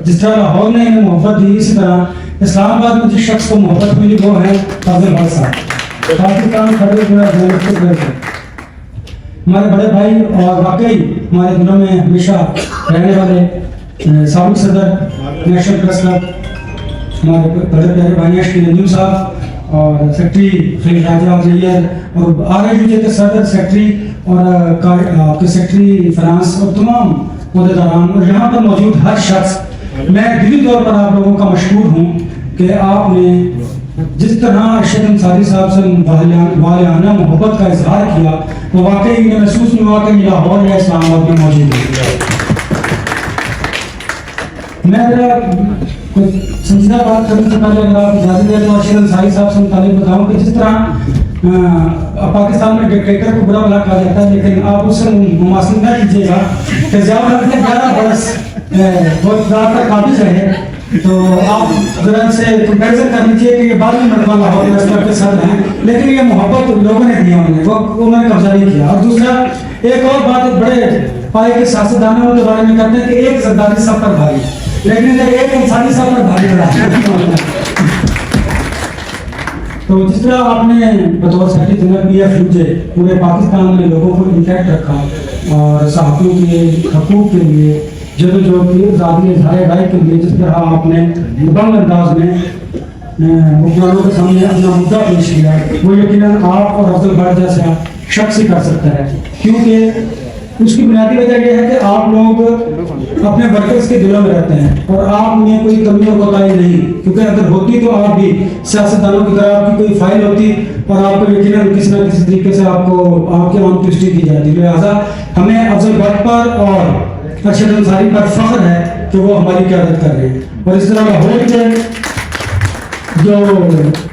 जिस तरह लाहौर ने इन्हें मोहब्बत दी, इसी तरह इस्लामाबाद में जिस शख्स को मोहब्बत मिली वो है फाजिल हक साहब, Pakistan federal union of journalist के हमारे बड़े भाई, और वाकई हमारे दिलों में हमेशा रहने वाले साबिक सदर नेशनल प्रेस क्लब, हमारे बड़े प्यारे भाई शकील नजीम साहब और सेक्रेटरी खलील राजा जैयर और RIUJ के सदर सेक्रेटरी और आपके सेक्रेटरी फ्रांस और तमाम अहदेदारान और यहाँ पर मौजूद हर शख्स, मैं दिली तौर पर आप लोगों का मशहूर हूँ कि आपने जिस तरह अरशद अंसारी साहब से वालियाना मोहब्बत का इजहार किया, वो वाकई इन्हें महसूस नहीं हुआ कि लाहौर या इस्लामाबाद में मौजूद है। मैं कुछ संजीदा बात करने से पहले अगर आप इजाज़त दें तो अरशद अंसारी साहब से मुतालिक बताऊँ कि जिस तरह पाकिस्तान में डिक्टेटर को बुरा भला कहा जाता है, लेकिन आप उससे मुमासिल न कीजिएगा कि ज़्यादा 11 बरस बहुत ज़्यादा काबिज रहे, तो आप जरा से कंपेरिजन कर लीजिए कि ये 12वीं मरतबा लाहौर में के साथ हैं, लेकिन ये मोहब्बत लोगों ने दी उन्हें, वो उन्होंने कब्जा नहीं किया। और दूसरा एक और बात, बड़े पाए के सियासतदानों के बारे में कहते हैं कि एक जरदारी सब पर भारी, लेकिन एक अंसारी सब पर भारी पड़ा। तो जिस तरह आपने बतौर सेक्रेटरी जनरल PFUJ पूरे पाकिस्तान में लोगों को इंटैक्ट रखा और सहाफ़ियों के हकूक़ के लिए जदोजहद आज़ादी इज़हार राय के लिए जिस तरह आपने दबंग अंदाज में हुक्मरानों के सामने अपना मुद्दा पेश किया, वो यकीनन आप और अफजल भट्ट जैसा शख्स ही कर सकता है, क्योंकि उसकी बुनियादी वजह यह है कि आप लोग अपने वर्कर्स के दिलों में रहते हैं और आप में कोई कमी और कोताही नहीं, क्योंकि अगर होती तो आप भी सियासतदानों की तरह आपकी कोई फाइल होती और आपको यकीनन किसी न किसी तरीके से आपको आपकी अंतुष्टि की जाती। लिहाजा हमें अफजल भट्ट पर और अरशद अंसारी पर फख्र है कि वो हमारी क़यादत कर रहे हैं। और इस तरह लाहौर के जो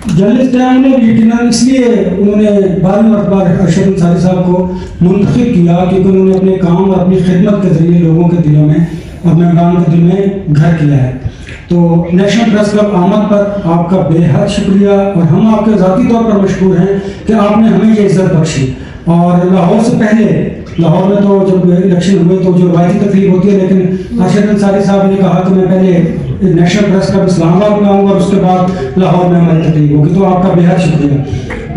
जर्नलिस्ट हैं उन्हें भी यकीनन इसलिए उन्होंने 12वीं मरतबा अरशद अंसारी साहब को मुंतखब किया क्योंकि उन्होंने अपने काम और अपनी खिदमत के ज़रिए लोगों के दिलों में और मेहमान के दिल में घर किया है। तो नेशनल प्रेस क्लब आमद पर आपका बेहद शुक्रिया और हम आपके ज़ाती तौर पर मशहूर हैं कि आपने हमें ये इज़्ज़त बख्शी। और लाहौर से पहले, लाहौर में तो जब इलेक्शन हुए तो जो रवायती तकलीफ होती है, लेकिन अरशद अंसारी साहब ने कहा कि मैं पहले नेशनल प्रेस क्लब इस्लामाबाद में आऊँगा और उसके बाद लाहौर में हमारी तकलीफ होगी। तो आपका बेहद शुक्रिया।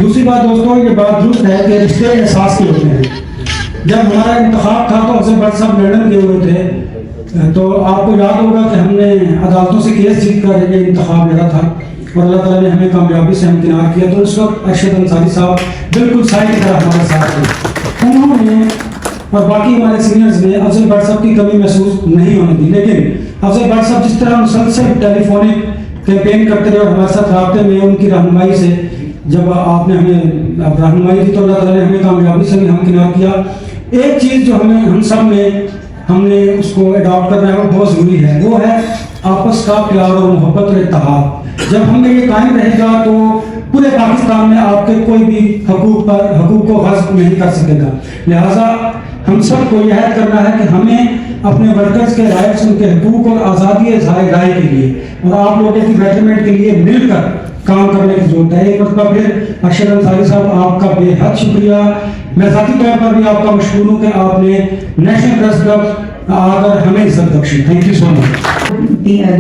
दूसरी बात दोस्तों, ये बात दुरुस्त है कि रिश्ते एहसास के होते हैं। जब हमारा इंतखाब था तो अफजल भट्ट साहब लंदन गए हुए थे, तो आपको याद होगा कि हमने अदालतों से केस जीत कर ये इंतखाब लड़ा था और अल्लाह ताला ने हमें कामयाबी से हमकिनार किया। तो उस वक्त अरशद अंसारी साहब बिल्कुल साई की तरह हमारे साथ थे। उन्होंने और बाकी हमारे सीनियर्स ने अफजल भट्ट साहब की कमी महसूस नहीं होने दी, लेकिन अफजल भट्ट साहब जिस तरह मुसलसल टेलीफोनिक कैंपेन करते रहे और हमारे साथ राब्ते में उनकी रहनुमाई से जब आपने हमें रहनुमाई दी तो अल्लाह ताला ने हमें कामयाबी से भी हमकिनार किया। एक चीज़ जो हमें हम सब में हमने उसको अडॉप्ट करना है वो बहुत ज़रूरी है, वो है आपस का प्यार और मोहब्बत और इत्तेहाद। जब हमें ये कायम रहेगा तो पूरे पाकिस्तान में आपके कोई भी हकूक़ को गस्ब नहीं कर सकेगा। लिहाजा हम सब को यह करना है कि हमें अपने वर्कर्स के राइट्स, उनके हकूक़ और आज़ादी इज़हार राय के लिए और आप लोगों की बेटरमेंट के लिए मिलकर काम करने की जरूरत है। एक मतलब फिर अरशद अंसारी साहब आपका बेहद शुक्रिया। मैं ज़ाती तौर पर भी आपका मशहूर हूँ कि आपने नेशनल प्रेस क्लब आकर हमें इज्जत बख्शी। Thank you so much.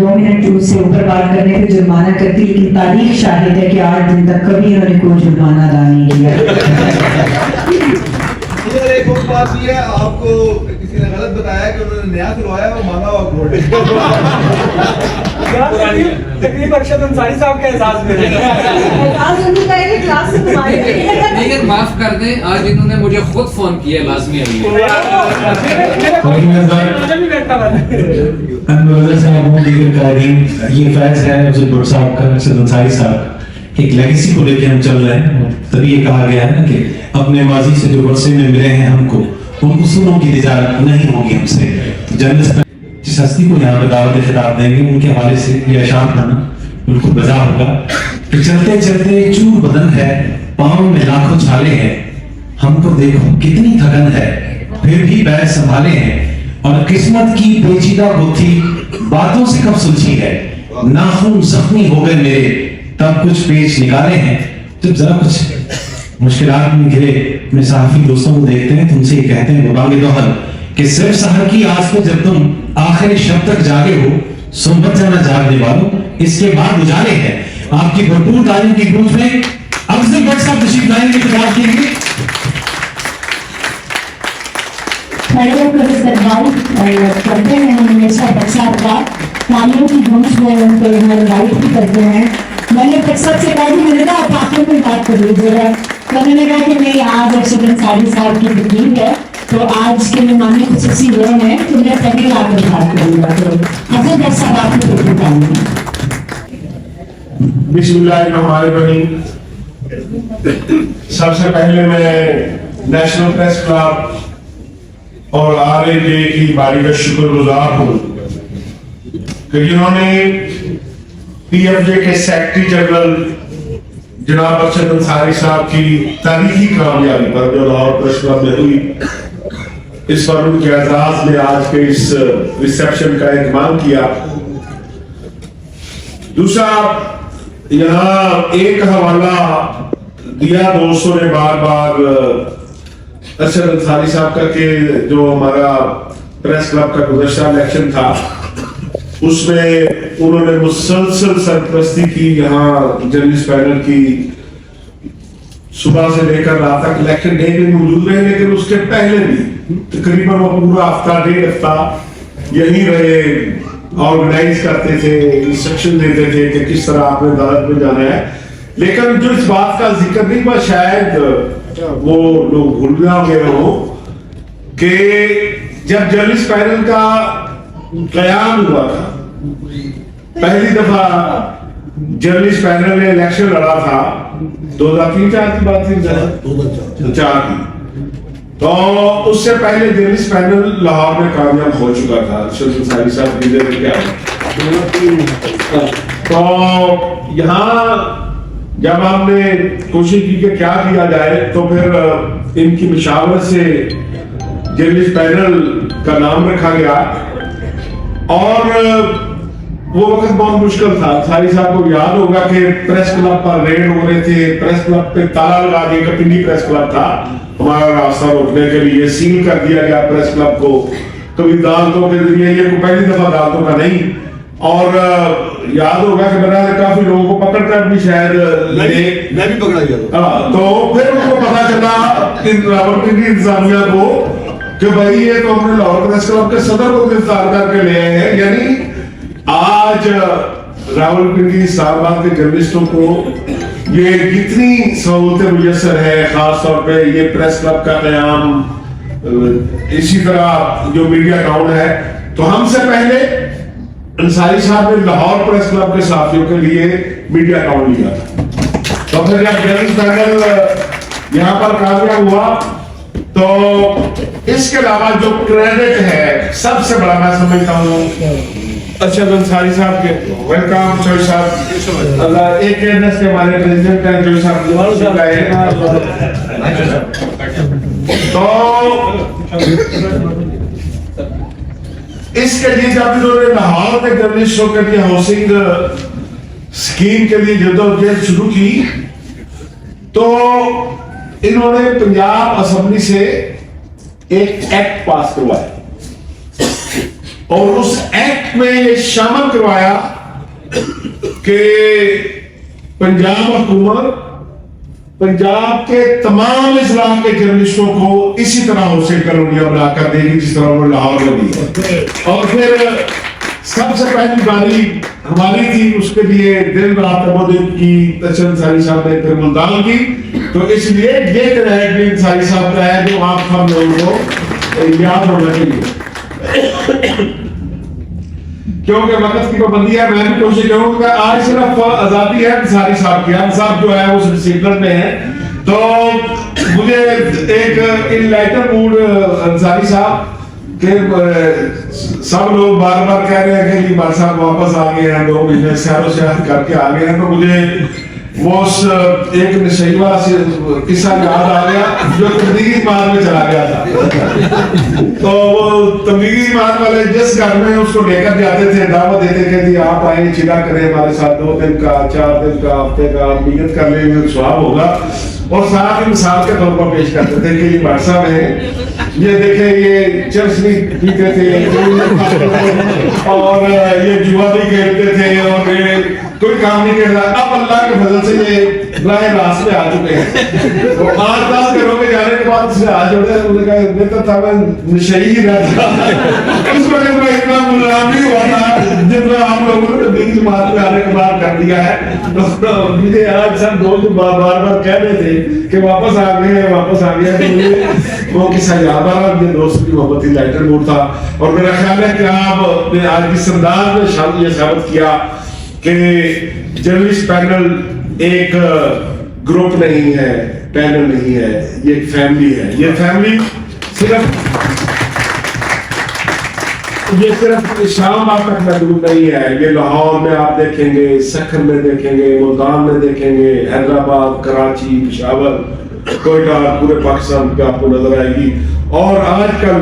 2 minute से ऊपर बात करने पे जुर्माना करती, लेकिन तारीख शाहिद है कि 8 दिन तक कभी उन्होंने कोई जुर्माना अदा नहीं किया। एक और बात ये है, आपको किसी ने गलत बताया कि उन्होंने नया खुलवाया और मांगा हुआ कोर्ट। तकरीब अरशद अंसारी साहब के एहसास में लेकिन माफ कर दें, आज इन्होंने मुझे खुद फोन किया, लाजमी अभी ये फैज है अफजल भट्ट साहब का, अरशद अंसारी साहब एक लेगेसी को लेकर हम चल रहे हैं। तभी ये कहा गया है ना कि अपने माजी से जो वर्षे में मिले हैं हमको, उन उसूलों की तिजारत नहीं होगी हमसे। तो जर्नलिस्ट जिस हस्ती को यहाँ पे दावत खिताब देंगे उनके हवाले से ये अशार पढ़ना बिल्कुल बजा होगा कि चलते चलते चूर बदन है, पाँव में लाखों छाले हैं, हमको देखो कितनी थकन है, फिर भी पैर संभाले हैं, और किस्मत की पेचीदा गुत्थी बातों से कब सुलझी है, नाखून जख्मी हो गए मेरे तब कुछ पेच निकाले हैं। जब जरा कुछ मुश्किलात में घिरे अपने सहाफी दोस्तों को देखते हैं तो उनसे ये कहते हैं बबांगे दोहर कि सिर्फ सहर की आज पे जब तुम आखिरी शब तक जागे हो सो मत जाना जागने वालों, इसके बाद उजाले हैं। आपकी भरपूर तालीम की गूंज में अफजल भट्ट साहब तशरीफ लाएंगे, खिताब देंगे। खड़े होकर इस्तेमाल करते हैं हमेशा बच्चा का तालियों की गूंज में उनको इनवाइट भी करते हैं। मैंने सबसे पहले मैंने कहा आप आपने कोई बात कर लीजिएगा, तो मैंने कहा कि नहीं आज अरशद अंसारी साहब की तकलीफ है तो आज के मेहमान खुसूसी वो हैं तो मैं पहले आकर बात करूँगा। तो अफजल भट्ट साहब आपको बिल्कुल पाएंगे। बिस्मिल्लाहिर्रहमानिर्रहीम। सबसे पहले मैं नेशनल प्रेस क्लब और RAJ की बारी का शुक्रगुजार हूँ कि जिन्होंने PFJ के सेक्रेटरी जनरल जनाब अरशद अंसारी साहब की तारीखी कामयाबी पर जो लाहौर प्रेस क्लब में हुई, इस पर उनके एजाज में आज के इस रिसेप्शन का इंतजाम किया। दूसरा, यहाँ एक हवाला दिया दोस्तों ने बार बार अरशद अंसारी साहब का कि जो हमारा प्रेस क्लब का गुज़श्ता इलेक्शन था उसमें उन्होंने मुसलसल सरपरस्ती की यहाँ जर्नलिस्ट पैनल की, सुबह से लेकर रात तक इलेक्शन डे में मौजूद रहे, लेकिन उसके पहले भी तकरीबन वो पूरा हफ्ता 1.5 हफ्ता यहीं रहे, ऑर्गेनाइज करते थे, इंस्ट्रक्शन देते थे कि किस तरह आपने अदालत में जाना है। लेकिन जो इस बात का जिक्र नहीं हुआ, शायद वो लोग भूल गए हो कि जब जर्नलिस्ट पैनल का कयाम हुआ था, पहली दफा जर्नलिस्ट पैनल ने इलेक्शन लड़ा था 2003-4 की बात थी, 2004 की। तो उससे पहले जर्नलिस्ट पैनल लाहौर में कामयाब हो चुका था, अरशद अंसारी साहब वीडियो लेके आए। तो यहाँ जब हमने कोशिश की कि क्या किया जाए, तो फिर इनकी मुशावरत से जर्नलिस्ट पैनल का नाम रखा गया। और वो वक्त बहुत मुश्किल था। अंसारी साहब को याद होगा कि प्रेस क्लब पर रेड हो रहे थे, प्रेस क्लब पे ताला लगा दिया, कपिंडी प्रेस क्लब था, हमारा रास्ता रोकने के लिए सील कर दिया गया प्रेस क्लब को। कभी अदालतों के जरिए, ये पहली दफा अदालतों का नहीं। और याद होगा कि मैंने काफी लोगों को पकड़ कर भी शायद मैं भी पकड़ा गया। तो फिर उनको पता चला रावलपिंडी इंतजामिया को कि भाई ये तो हमने लाहौर प्रेस क्लब के सदर को गिरफ्तार करके ले आए हैं। यानी आज रावलपिंडी इस्लामाबाद के जर्नलिस्टों को ये कितनी सहूलतें मुयसर है, खास तौर पे ये प्रेस क्लब का कयाम, इसी तरह जो मीडिया टाउन है। तो हमसे पहले अंसारी साहब ने लाहौर प्रेस क्लब के साथियों के लिए मीडिया टाउन लिया था। तो फिर जब जर्नलिस्ट पैनल यहाँ पर कामयाब हुआ, तो इसके अलावा जो क्रेडिट है सबसे बड़ा मैं समझता हूँ अरशद अंसारी साहब के। वेलकम जोई साहब, अल्लाह एक के हमारे प्रेसिडेंट हैं जोई साहब। तो इसके लिए जब इन्होंने लाहौर के जर्नलिस्टों के लिए हाउसिंग स्कीम के लिए जद्दोजहद शुरू की, तो इन्होंने पंजाब असेंबली से एक एक्ट पास करवाया और उस एक्ट में ये शामिल करवाया कि पंजाब हुकूमत पंजाब के तमाम इजला के जर्नलिस्टों को इसी तरह हाउसिंग कॉलोनियां बनाकर देगी जिस तरह उन्होंने लाहौर में दी। और फिर सबसे पहली बारी हमारी थी, उसके लिए दिल रात तबदील की अरशद अंसारी साहब ने फिर मुल्तान की। तो इसलिए ये क्रेडिट भी अंसारी साहब का है जो आप हम लोगों को याद होना चाहिए। क्योंकि वक्त की पाबंदी है, मैं भी कोशिश करूंगा। आज सिर्फ आजादी है अंसारी साहब की, हम साहब जो है वो सीक्रेट में है। तो मुझे एक इनलाइटन मूड अंसारी साहब के, सब लोग बार बार कह रहे हैं कि बार साहब वापस आ गए हैं, 2 महीने सैरो सियाहत करके आ गए हैं। तो मुझे वो एक नशेवा से किस्सा याद आ गया जो तबलीगी जमात में चला गया था। तो वो तबलीगी जमात वाले जिस घर में उसको लेकर जाते थे, दावत देते थे कि आप आए चिला करें हमारे साथ, 2 दिन का 4 दिन का हफ्ते का नियत कर लेंगे स्वाब होगा। और साथ ही मिसाल के तौर पर पेश करते थे कि ये भाई साहब है, ये देखे ये चर्च भी पीते थे और ये जुआ भी खेलते थे और ये कोई काम नहीं कर रहा। अब अल्लाह के फजल से ये राह रास्त पे आ चुके हैं। तो 8-10 घरों में जाने के बाद से आज उन्होंने कहा बेहतर था मैं नशेई ही रहता। उस वक्त मैं इतना गुलाम नहीं हुआ था जितना हम लोगों ने तबलीगी जमात में आने के बाद कर दिया है। तो मुझे आज सब दोस्त बार बार कह रहे थे कि वापस आ गए वापस आ गए। तो मुझे वो किस्सा याद आ रहा, मेरे दोस्त की मोहब्बत ही लाइटर मूड था। और मेरा ख्याल है कि आपने आज इस अंदाज में ये साबित किया कि जर्नलिस्ट पैनल एक ग्रुप नहीं है, पैनल नहीं है, ये एक फैमिली है। ये फैमिली सिर्फ इस्लामाबाद तक महदूद नहीं है। ये लाहौर में आप देखेंगे, सखर में देखेंगे, मुल्तान में देखेंगे, हैदराबाद, कराची, पेशावर, कोयटा, पूरे पाकिस्तान पे आपको नजर आएगी। और आजकल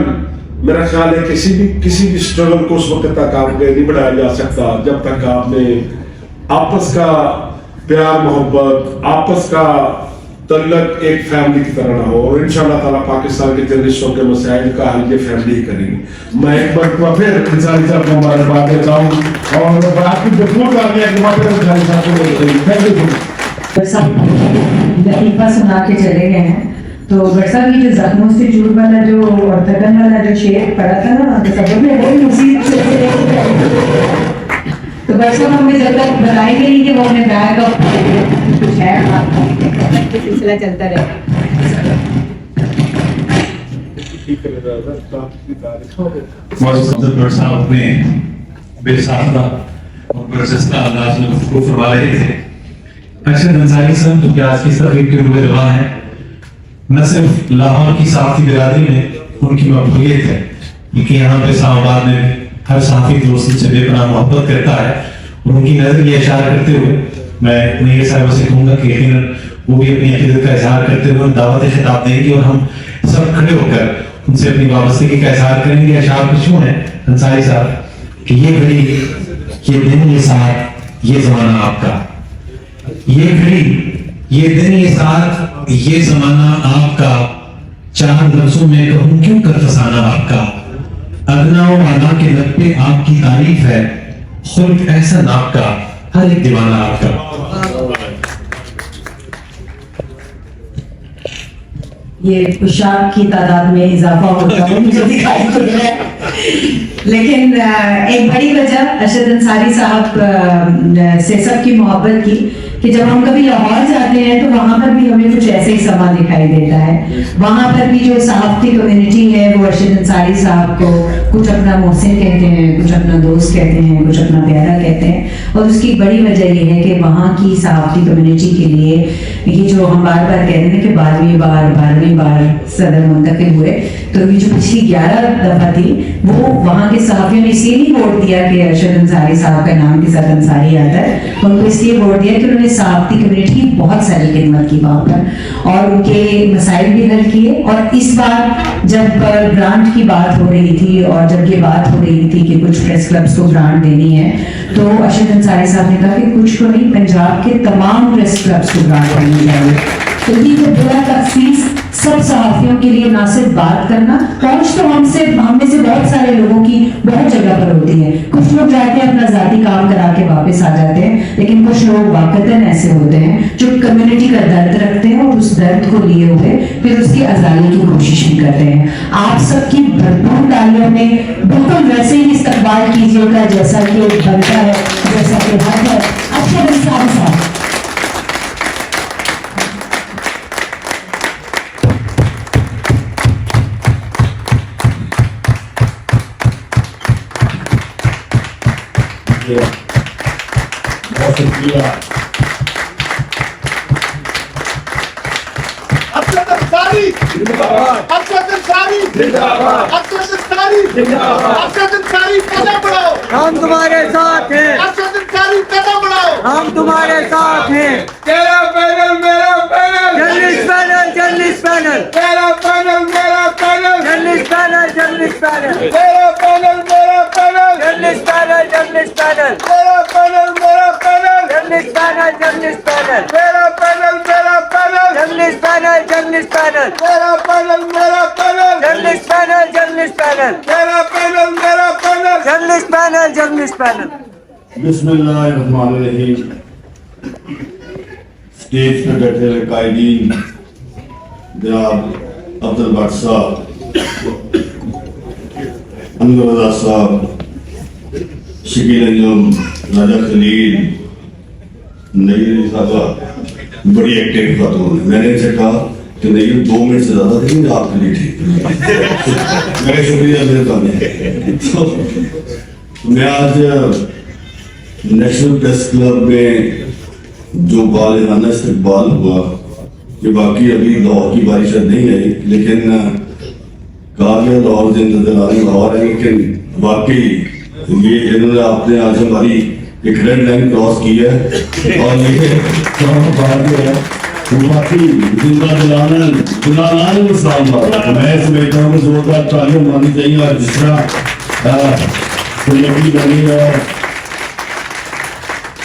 मेरा ख्याल है किसी भी स्ट्रगल को उस वक्त तक आपके नहीं बढ़ाया जा सकता जब तक आपने आपस का प्यार मोहब्बत, आपस का तल्लक एक फैमिली की तरह ना हो। और इंशाअल्लाह ताला पाकिस्तान के जर्नलिस्टों के मसाइल का हल ये फैमिली ही करेगी। मैं एक बार फिर अंसारी साहब को मुबारकबाद देता हूँ और आपकी भरपूर कामयाबी के बाद अंसारी साहब को थैंक यू। लतीफा सुना के चले गए हैं। तो वर्षा की जो जख्मों से जुड़ वाला जो और थकन वाला जो शेर पड़ा था ना, तो सब में वही मुसीबत से तो वर्षा हमें जब तक बताएंगे नहीं कि वो अपने बैग और कुछ है सिलसिला चलता रहेगा। साहब ने बेसाख्ता और बरजस्ता अंदाज में गुफ्तगू फरमा रहे थे। अरशद अंसारी साहब जो कि आज की तकरीब के रुए रवा हैं, न सिर्फ लाहौर की सहाफी बिरादरी में उनकी मकबूलियत है, क्योंकि यहाँ पे इस्लामाबाद में हर सहाफी दोस्त से बेपनाह मोहब्बत करता है। और उनकी नजर ये इशारा करते हुए मैं नईर साहब से कहूँगा कि यकीनन वो भी अपनी अकीदत का इजहार करते हुए दावत खिताब देंगे और हम सब खड़े होकर उनसे अपनी वाबस्तगी का इजहार करेंगे। अशार कुछ यूं है अंसारी साहब कि ये घड़ी, ये दिन, ये साथ, ये जमाना आपका, ये घड़ी, ये दिन, ये साथ, ये जमाना आपका, चार लफ्जों में कहूं क्यों कर फसाना आपका, अदना व आला के लब पे आपकी तारीफ है, खुल्क ऐसा आपका, हर एक दीवाना आपका। ये पोशाक की तादाद में इजाफा होता है मुझे दिखाई दे रहा है, लेकिन एक बड़ी वजह अरशद अंसारी साहब से सबकी मोहब्बत की कि जब हम कभी लाहौर जाते हैं तो वहाँ पर भी हमें कुछ ऐसे ही समा दिखाई देता है। वहाँ पर भी जो सहाफ़ती कम्युनिटी है वो अरशद अंसारी साहब को कुछ अपना मोहसिन कहते हैं, कुछ अपना दोस्त कहते हैं, कुछ अपना प्यारा कहते हैं। और उसकी बड़ी वजह ये है कि वहाँ की सहाफ़ती कम्युनिटी के लिए ये जो हम बार बार कहते हैं कि 12वीं बार सदर मुंतखब हुए, तो ये जो पिछली 11 दफा थी वो वहाँ के सहाफ़ियों ने इसलिए नहीं वोट दिया कि अरशद अंसारी साहब का नाम के साथ अंसारी आता है, उनको इसलिए वोट दिया कि उन्होंने सहाफ़ती कम्युनिटी की बहुत सारी खिदमत की वहाँ पर और उनके मसाइल भी हल किए। और इस बार जब ग्रांट की बात हो रही थी और जब ये बात हो रही थी कि कुछ प्रेस क्लब्स को ग्रांट देनी है, तो अरशद अंसारी साहब ने कहा कि कुछ को नहीं, पंजाब के तमाम प्रेस क्लब्स को ग्रांट देनी चाहिए। तो ये जो बड़ा तखसीस सब सहाफियों के लिए ना सिर्फ बात करना, पहुंच तो हम में से बहुत सारे लोगों की बहुत जगह पर होती है। कुछ लोग जाते हैं अपना जाती काम करा के वापस आ जाते हैं, लेकिन कुछ लोग वाकतन ऐसे होते हैं जो कम्युनिटी का दर्द रखते हैं और उस दर्द को लिए हुए फिर उसकी आजादी की कोशिश भी करते हैं। आप सबकी भरपूर तालियों में बिल्कुल वैसे ही इस्तकबाल कीजिएगा जैसा कि बनता है, जैसा कि हक है। अरशद अंसारी साहब बहुत शुक्रिया। अरशद अंसारी जिंदाबाद, अरशद अंसारी जिंदाबाद, अरशद अंसारी जिंदाबाद, अरशद अंसारी कदम बढ़ाओ, हम तुम्हारे साथ हैं, अरशद अंसारी कदम बढ़ाओ, हम तुम्हारे साथ हैं। तेरा पैनल मेरा panel, journalist panel, journalist panel, तेरा पैनल मेरा panel, journalist panel, journalist panel, तेरा पैनल मेरा panel, journalist panel, journalist panel, तेरा पैनल मेरा panel, journalist panel, journalist panel, तेरा पैनल मेरा panel, journalist panel, journalist panel, तेरा पैनल मेरा panel, journalist panel, journalist panel, तेरा पैनल मेरा panel, journalist panel, journalist panel. बिस्मिल्लाहिर्रहमानिर्रहीम। स्टेज पर बैठे हुए कायदीन जनाब अब्दुल भट्ट साहब, अनवर रज़ा साहब, शकील अंजुम, राजा खलील, नईर साहब बड़ी एक्टिव खातून। मैंने इनसे कहा कि नईर 2 मिनट से ज्यादा देंगे आपके लिए ठीक। मेरे शुक्रिया मेरे तो मैं आज नेशनल प्रेस क्लब में जो बालिगाना इस्तकबाल हुआ, ये बाकी अभी लाहौर की बारिश नहीं आई, लेकिन कहा गया लाहौर से नजर आ रही लाहौर है, लेकिन वाकई ये इन्होंने आपने आज हमारी एक रेड लाइन क्रॉस की है और ये है बाकी जिंदा दिलाना मैं समझता हूँ जोरदार तालियां मानी चाहिए। और जिस तरह लगी बनी है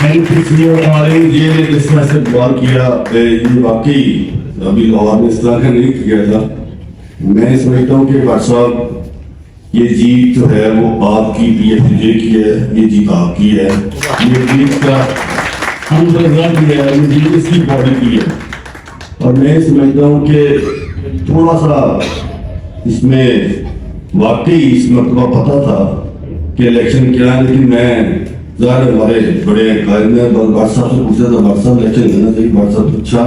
हमारे ये जिस तरह से गौर किया, ये वाकई अभी लाहौर में इस तरह का नहीं किया था। मैं समझता हूँ कि भट्ट साहब ये जीत जो है वो आपकी PFJ की है, ये जीत आपकी है, ये जीत का हम रिजल्ट है, ये जीत इसकी बॉडी की है। और मैं समझता हूँ कि थोड़ा सा इसमें वाकई इस मरतबा पता था कि इलेक्शन क्या है, लेकिन मैं ज़ाहिर हमारे बड़े कायद में भट्ट साहब से पूछा था, भट्ट साहब इलेक्शन लेना चाहिए। भट्ट साहब अच्छा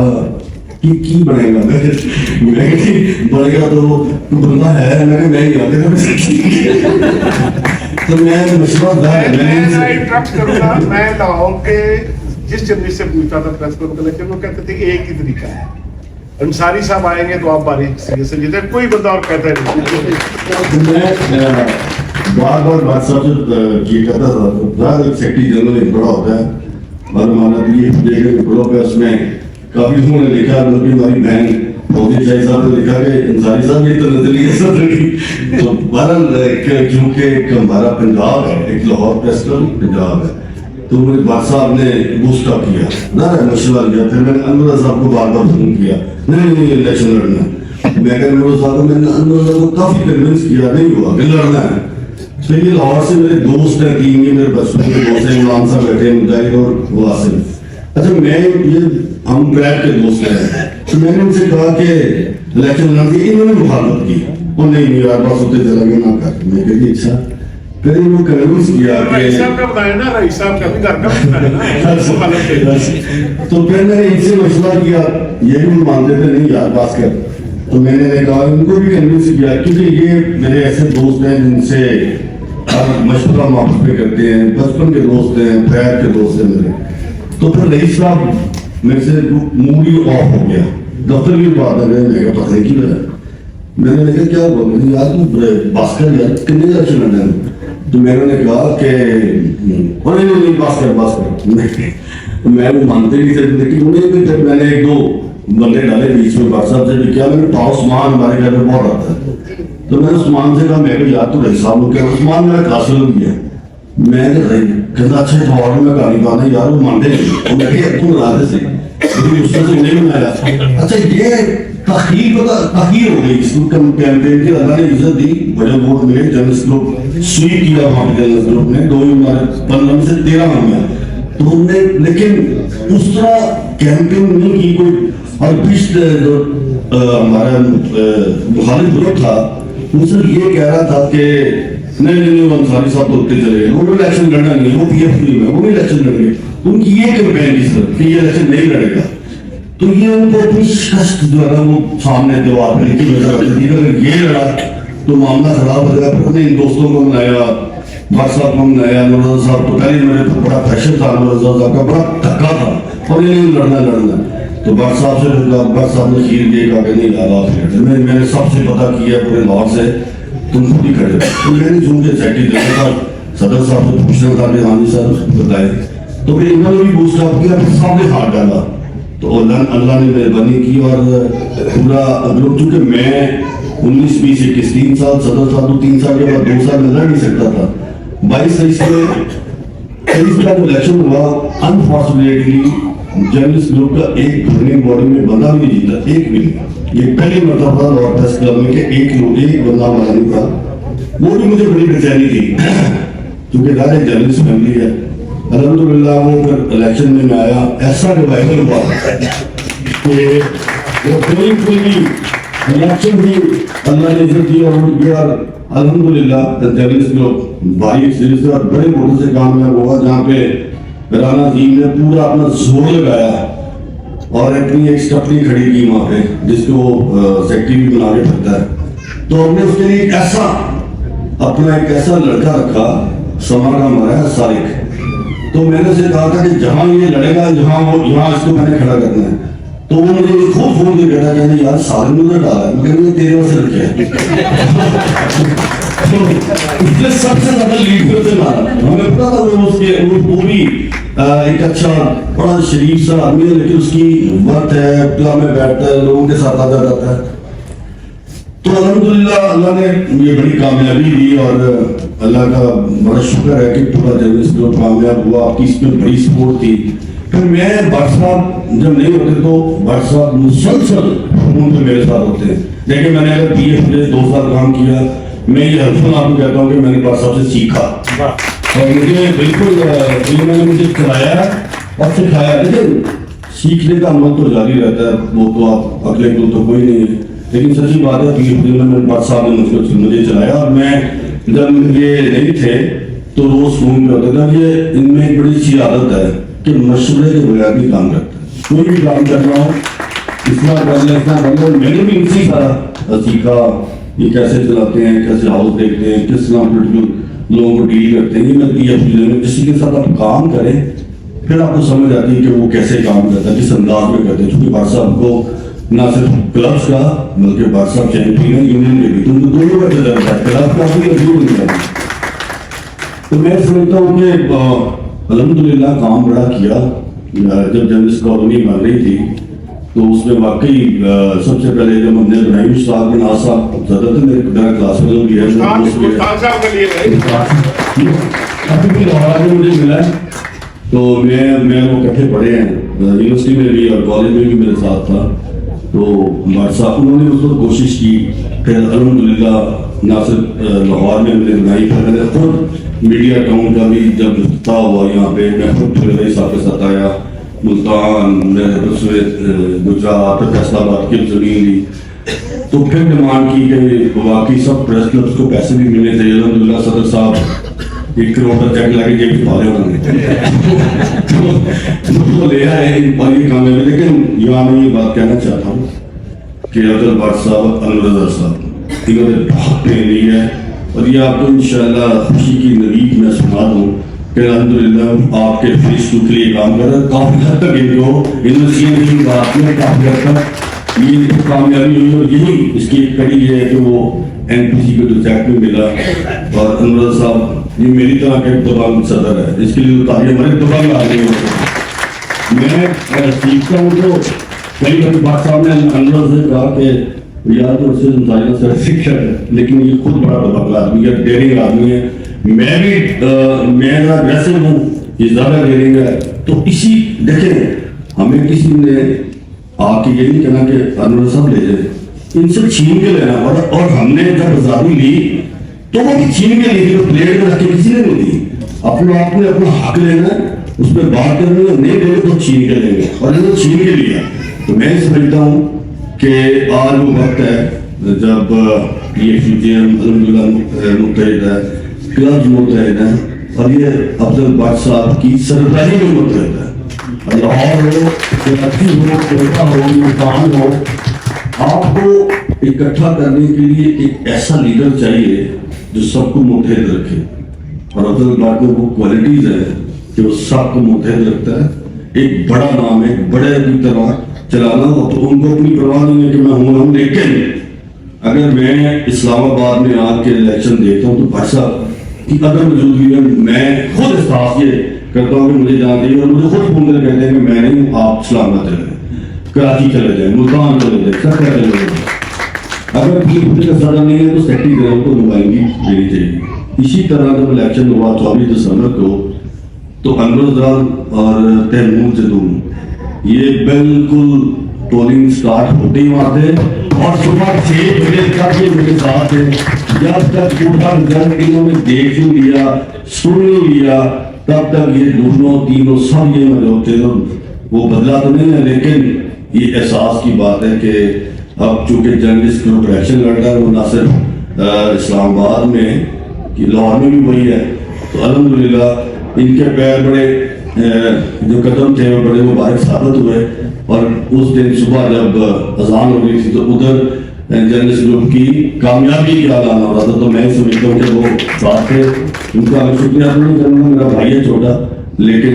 की बनेगा, मैं बनेगा तो बंदा है, मैं ही आगे तो मैं इंटरप्ट करूंगा। मैं लाहौर के जिस जर्नलिस्ट से पूछता था प्रेस क्लब कलेक्शन, वो कहते थे कि एक ही तरीका है, अंसारी साहब आएंगे तो आप बारीक से जीते, कोई बंदा और कहता नहीं। मैं बार बार बात साहब ये कहता था, एक सेक्रेटरी जनरल एक बड़ा होता है और हमारा ये ग्रुप है, उसमें काफी लोगों ने लिखा, बल्कि हमारी बहन मोदी शाही साहब ने लिखा कि अंसारी साहब ये तो नजरिए सब रखी। तो बहरहाल क्योंकि हमारा पंजाब है, एक लाहौर प्रेस क्लब पंजाब है, तो मुझे बात साहब ने बूस्ट अप किया ना, मशवरा किया। फिर मैंने अनवर साहब को बार बार फोन किया, नहीं इलेक्शन लड़ना। मैं कहकर अनवर साहब को मैंने अनवर साहब को काफी कन्विंस किया, नहीं हुआ कि लड़ना है। फिर ये लाहौर से मेरे दोस्त हैं, तीन ये मेरे बचपन के दोस्त हैं, इमरान साहब बैठे, मुजाहिद और वासिम। अच्छा, मैं ये हम ट्रैक के दोस्त हैं, तो मैंने उनसे कहा कि इलेक्शन लड़ना थी, इन्होंने मुखालफत की, और नहीं यार बस होते चला गया ना कर। मैं कही अच्छा, फिर इनको कन्विंस किया कि रईस साहब का बताया ना, रईस साहब का भी घर का बताया ना। तो फिर मैंने इनसे मशवरा किया, ये भी मानते थे नहीं यार बात कर। तो मैंने कहा उनको भी कन्विंस किया, क्योंकि ये मेरे ऐसे दोस्त हैं जिनसे मशवरा माफ पे करते हैं, बचपन के दोस्त हैं, खैर के दोस्त हैं मेरे। तो फिर रईस साहब मेरे से मूड ही ऑफ हो गया, दफ्तर की बात है, मैं पता नहीं की वजह। मैंने कहा क्या हुआ, मैंने यार तू बात कर यार, कितने इलेक्शन लड़ना है। तो मैंने कहा कि नहीं बात कर। मैं वो मानते नहीं थे, लेकिन उन्हें भी जब मैंने एक दो बंदे डाले बीच में, बात साहब से भी क्या, मैंने पाओ सामान हमारे घर में बहुत आता है, तो मैंने उस्मान से कहा, मैं भी याद तो रही साहब क्या उस्मान मेरा कासिल किया। मैं कहता अच्छा और में कहानी पाना यार, वो मानते नहीं, मैं तुम राधे से उससे नहीं बनाया। अच्छा ये तखीर हो गई इस कैंपेन की, अल्लाह ने इज्जत दी, बड़े वोट मिले, जर्नलिस्ट ग्रुप स्वीप किया वहाँ पे, जर्नलिस्ट ग्रुप ने 15 से 13 में गया। तो हमने लेकिन उस तरह कैंपेन नहीं की कोई, और बीच जो हमारा मुखालिफ ग्रुप था उससे ये कह रहा था कि नहीं अंसारी साहब तो उठते चले गए, वो इलेक्शन लड़ना नहीं, वो PF में वो भी इलेक्शन लड़ेंगे। उनकी ये कैंपेन की सर कि ये इलेक्शन नहीं लड़ेगा, तो ये उनको अपनी शिकस्त जो है वो सामने दीवार पर लिखी अगर ये लड़ा तो मामला खराब हो जाएगा। फिर इन दोस्तों को मनाया, भट्ट साहब को मनाया, नूर साहब तो पहले मेरे बड़ा फैशन था, नूर साहब का बड़ा धक्का था, और ये लड़ना तो भट्ट साहब से भट्ट साहब ने खीर दिए, कहा नहीं यार मैंने सबसे पता किया पूरे लाहौर से, तुम खुद ही खड़े। तो मैंने जो मुझे सेक्रेटरी देखा था, सदर साहब से पूछना था कि हाँ जी सर बताए, तो फिर इन्होंने भी बूस्ट अप किया, फिर सबने हाथ डाला, तो अल्लाह ने मेहरबानी की और पूरा ग्रुप, चूंकि मैं 19, 20, 21 3 साल, सदर साहब तो 3 साल के बाद 2 साल में लड़ नहीं सकता था। 22-23 में 23 का इलेक्शन हुआ, अनफॉर्चुनेटली जर्नलिस्ट ग्रुप का एक गवर्निंग बॉडी में बंदा भी नहीं जीता, एक भी नहीं। ये पहली मरतबा लाहौर प्रेस क्लब में एक बंदा हमारा नहीं था, वो भी मुझे बड़ी बेचैनी थी, क्योंकि दादा जर्नलिस्ट फैमिली है। अल्हम्दुलिल्लाह वो फिर इलेक्शन में मैं आया, ऐसा रिवाइवल हुआ कि वो पूरी इलेक्शन भी अल्लाह ने इज्जत दी, और अल्हम्दुलिल्लाह जर्नलिस्ट ग्रुप भारी सीरीज से और बड़े मोटे से कामयाब हुआ, जहाँ पे राना जी ने पूरा अपना जोर लगाया और अपनी एक स्टपनी खड़ी की वहाँ पे, जिसको सेक्रेटरी भी बना के रखता है। तो हमने उसके लिए ऐसा अपना एक ऐसा लड़का रखा, समर का हमारा है सारिक। तो मैंने उसे कहा था कि जहां ये लड़ेगा, जहां वो यहाँ इसको मैंने खड़ा करना है। तो वो मुझे खूब फोन करके कहता है यार सारे मुझे डाला है, मैं तेरे वजह से रखे इसलिए सबसे ज्यादा लीड करते मारा। हमें पता था वो भी एक अच्छा बड़ा शरीफ सा आदमी है, लेकिन उसकी वर्थ है, क्लब में बैठता है, लोगों के साथ आता जाता है। तो अल्हम्दुलिल्लाह अल्लाह ने ये बड़ी कामयाबी दी, और अल्लाह का बड़ा शुक्र है कि पूरा जर्नलिस्ट ग्रुप कामयाब हुआ, आपकी इसमें बड़ी सपोर्ट थी। फिर मैं भट्ट साहब जब नहीं होते तो भट्ट साहब मुसलसल फोन पे मेरे साथ होते हैं, लेकिन मैंने अगर PF में 2 साल काम किया, मैं ये हल्फन आपको कहता हूँ कि मैंने भट्ट साहब से सीखा, और मुझे बिल्कुल मैंने मुझे कराया और सिखाया। लेकिन सीखने का अमल तो जारी रहता है, वो तो आप अगले तो कोई नहीं है, लेकिन सच्ची बात है PF में भट्ट साहब ने मुझे चलाया, और मैं जब ये नहीं थे तो रोज फोन पे होता था कि इनमें एक बड़ी अच्छी आदत है कि मशवरे के बगैर भी काम करते हैं, कोई भी काम करना हो इतना मैंने भी इसी सारा सीखा, ये कैसे चलाते हैं, कैसे हाउस देखते हैं, किस तरह लोगों को डील करते हैं। मैं PF किसी के साथ आप काम करें, फिर आपको समझ आती है कि वो कैसे काम करता है, किस अंदाज में करते हैं। चूंकि भट्ट साहब को ना सिर्फ क्लब्स का बल्कि व्हाट्सएप चैंपियन है यूनियन के भी, तो उनको दोनों का तजर्बा है, क्लब का भी और यूनियन का। तो मैं समझता हूँ कि अल्हम्दुलिल्लाह काम बड़ा किया। जब जर्नलिस्ट कॉलोनी बन रही थी तो उसमें वाकई सबसे पहले जब हमने बनाई उस्ताद बिन साहब ज़्यादा तो मेरा क्लासमेट भी है, अभी भी लाहौर में मुझे मिला है, तो मैं वो इकट्ठे पढ़े हैं यूनिवर्सिटी में भी और कॉलेज में भी मेरे साथ था। तो व्हाट्सएप उन्होंने उस वक्त कोशिश की, फिर अल्हम्दुलिल्लाह ना सिर्फ लाहौर में मैंने बनाई, फिर मैंने खुद मीडिया अकाउंट का भी जब इफ्तिताह हुआ यहाँ पे मैं खुद फिर साहब के साथ आया, मुल्तान उसमें गुजरात फैसलाबाद की जमीन ली, तो फिर डिमांड की कि बाकी सब प्रेस क्लब्स को पैसे भी मिलने चाहिए। अल्हम्दुलिल्लाह सदर साहब 1 करोड़ का चेक लाके जेब में पाले उन्होंने तो ले आए और ये काम है। लेकिन यहाँ मैं ये बात कहना चाहता हूँ कि अब्दुल बार साहब, अनवर साहब, इन्होंने बहुत प्रेम ली है और ये आपको इंशाल्लाह खुशी की नवीद में सुना दूँ कि अल्हम्दुलिल्लाह आपके फेस टू के लिए काम कर रहे हैं। काफ़ी हद तक इनको यूनिवर्सिटी की बात में काफ़ी हद तक ये कामयाबी हुई और यही इसकी एक कड़ी है कि वो NPC को जो चेक में मिला। और अनवर साहब ये मेरी तरह के दबंग सदर है, इसके लिए ताकि हमारे दबंग आदमी होते। मैं सीखता हूँ तो कई बार बात साहब ने अनवर से कहा कि यार तो उससे शिक्षक है, लेकिन ये खुद बड़ा दबंग आदमी है, डेयरिंग आदमी है। मैं भी मैं अग्रेसिव हूँ, ये ज़्यादा डेयरिंग है। तो इसी देखें हमें किसी ने आके ये नहीं कहना कि अनवर साहब ले जाए, इनसे छीन के लेना पड़ा। और हमने जब आज़ादी ली तो वो छीन के ली, तो प्लेट में रख के किसी ने नहीं दी। अपने आप ने अपना हक लेना है, उस पर बात करनी है, नहीं देंगे तो छीन के लेंगे और इन्होंने छीन के लिया। तो मैं समझता हूँ कि आज वो वक्त है जब ये अल्हम्दुलिल्लाह मुत्तहिद है, क्लब मुत्तहिद है और ये अफजल भट्ट साहब की सरबराही में मुत्तहिद है। लाहौर हो, कराची हो, कोयटा हो, मुल्तान हो, आपको इकट्ठा करने के लिए एक ऐसा लीडर चाहिए जो सबको मुत्तहिद रखे। और अफजल भट्ट में वो क्वालिटीज है कि वो सबको मुत्तहिद रखता है। एक बड़ा नाम है, बड़े की तरह चलाना हो तो उनको अपनी परवाह नहीं है कि मैं हूँ। लेकिन अगर मैं इस्लामाबाद में आके इलेक्शन देखता हूँ तो भट्ट साहब की अगर मौजूदगी में मैं खुद एहसास ये करता हूँ कि मुझे जाना चाहिए और मुझे खुद फोन कर कहते हैं कि मैं नहीं हूँ, आप इस्लामाबाद चले जाए, कराची चले जाए, मुल्तान चले जाए, सकरा चले जाए। अगर किसी का सदा नहीं है तो सेक्रेटरी जनरल को नुमाइंदगी देनी चाहिए। इसी तरह जब इलेक्शन हुआ 24 दिसंबर को तो अनवर और तैमूर जदून ये बिल्कुल पोलिंग स्टार्ट होते ही वहाँ थे और सुबह 6 बजे तक ये मेरे साथ थे। जब तक पूरा रिजल्ट इन्होंने देख ही लिया, सुन ही लिया, तब तक ये दोनों तीनों सब ये मौजूद थे। वो बदला तो नहीं है, लेकिन ये एहसास की बात है कि अब चूंकि जर्नलिस्ट ग्रुप इलेक्शन लड़ रहा है वो ना सिर्फ इस्लामाबाद में कि लाहौर में भी वही है। तो अल्हम्दुलिल्लाह इनके पैर बड़े जो कदम थे वो बड़े मुबारक साबित हुए। और उस दिन सुबह जब अजान हो गई थी तो उधर जर्नलिस्ट ग्रुप की कामयाबी का ऐलान हो रहा था। तो मैं समझता हूँ कि वो साथ थे, उनका मैं शुक्रिया नहीं करूँगा, मेरा भाई है छोटा, लेकिन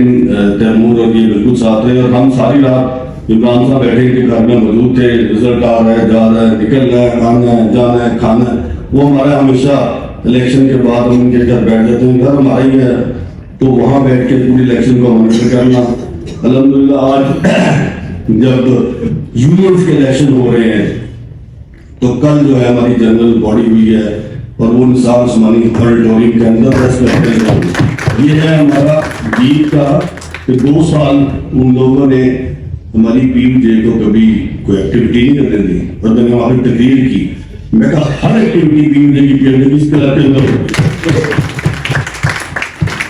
तैमूर और ये बिल्कुल साथ थे। और हम सारी रात इमरान साहब बैठे के घर में मौजूद थे, रिजल्ट आ रहा है, जा रहा है, निकल रहा है, आना है, जाना है, खाना है। वो हमारा हमेशा इलेक्शन के बाद हम उनके घर बैठ जाते हैं, घर हमारा ही है, तो वहाँ बैठ के पूरी इलेक्शन को मॉनिटर करना। अल्हम्दुलिल्लाह आज जब यूनियंस के इलेक्शन हो रहे हैं तो कल जो है हमारी जनरल बॉडी हुई है और वो निसार उस्मानी ऑडिटोरियम के अंदर प्रेस करेंगे। ये है हमारा जीत का कि 2 साल उन लोगों ने हमारी PUJ को कभी कोई एक्टिविटी नहीं करने दी और मैंने वहाँ पर तकरीर की। मैं कहा हर एक्टिविटी PUJ की PUJ इस तरह के अंदर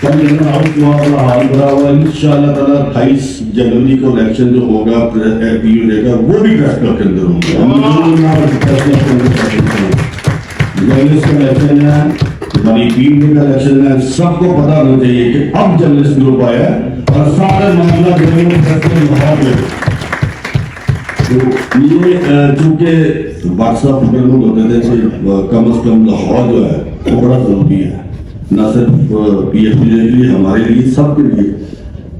हाल भरा हुआ। इंशाअल्लाह ताला 28 जनवरी को इलेक्शन जो होगा PUJ का वो भी प्रेस क्लब के अंदर होगा। जर्नलिस्ट का इलेक्शन है, हमारी PUJ का इलेक्शन है। सबको पता होना चाहिए कि अब जर्नलिस्ट ग्रुप आया और सारे मामला ये चूंकि व्हाट्सएप पर होते थे कि कम से कम लाहौर जो है वो बड़ा जरूरी है, ना सिर्फ PFP के लिए, हमारे लिए, सबके लिए।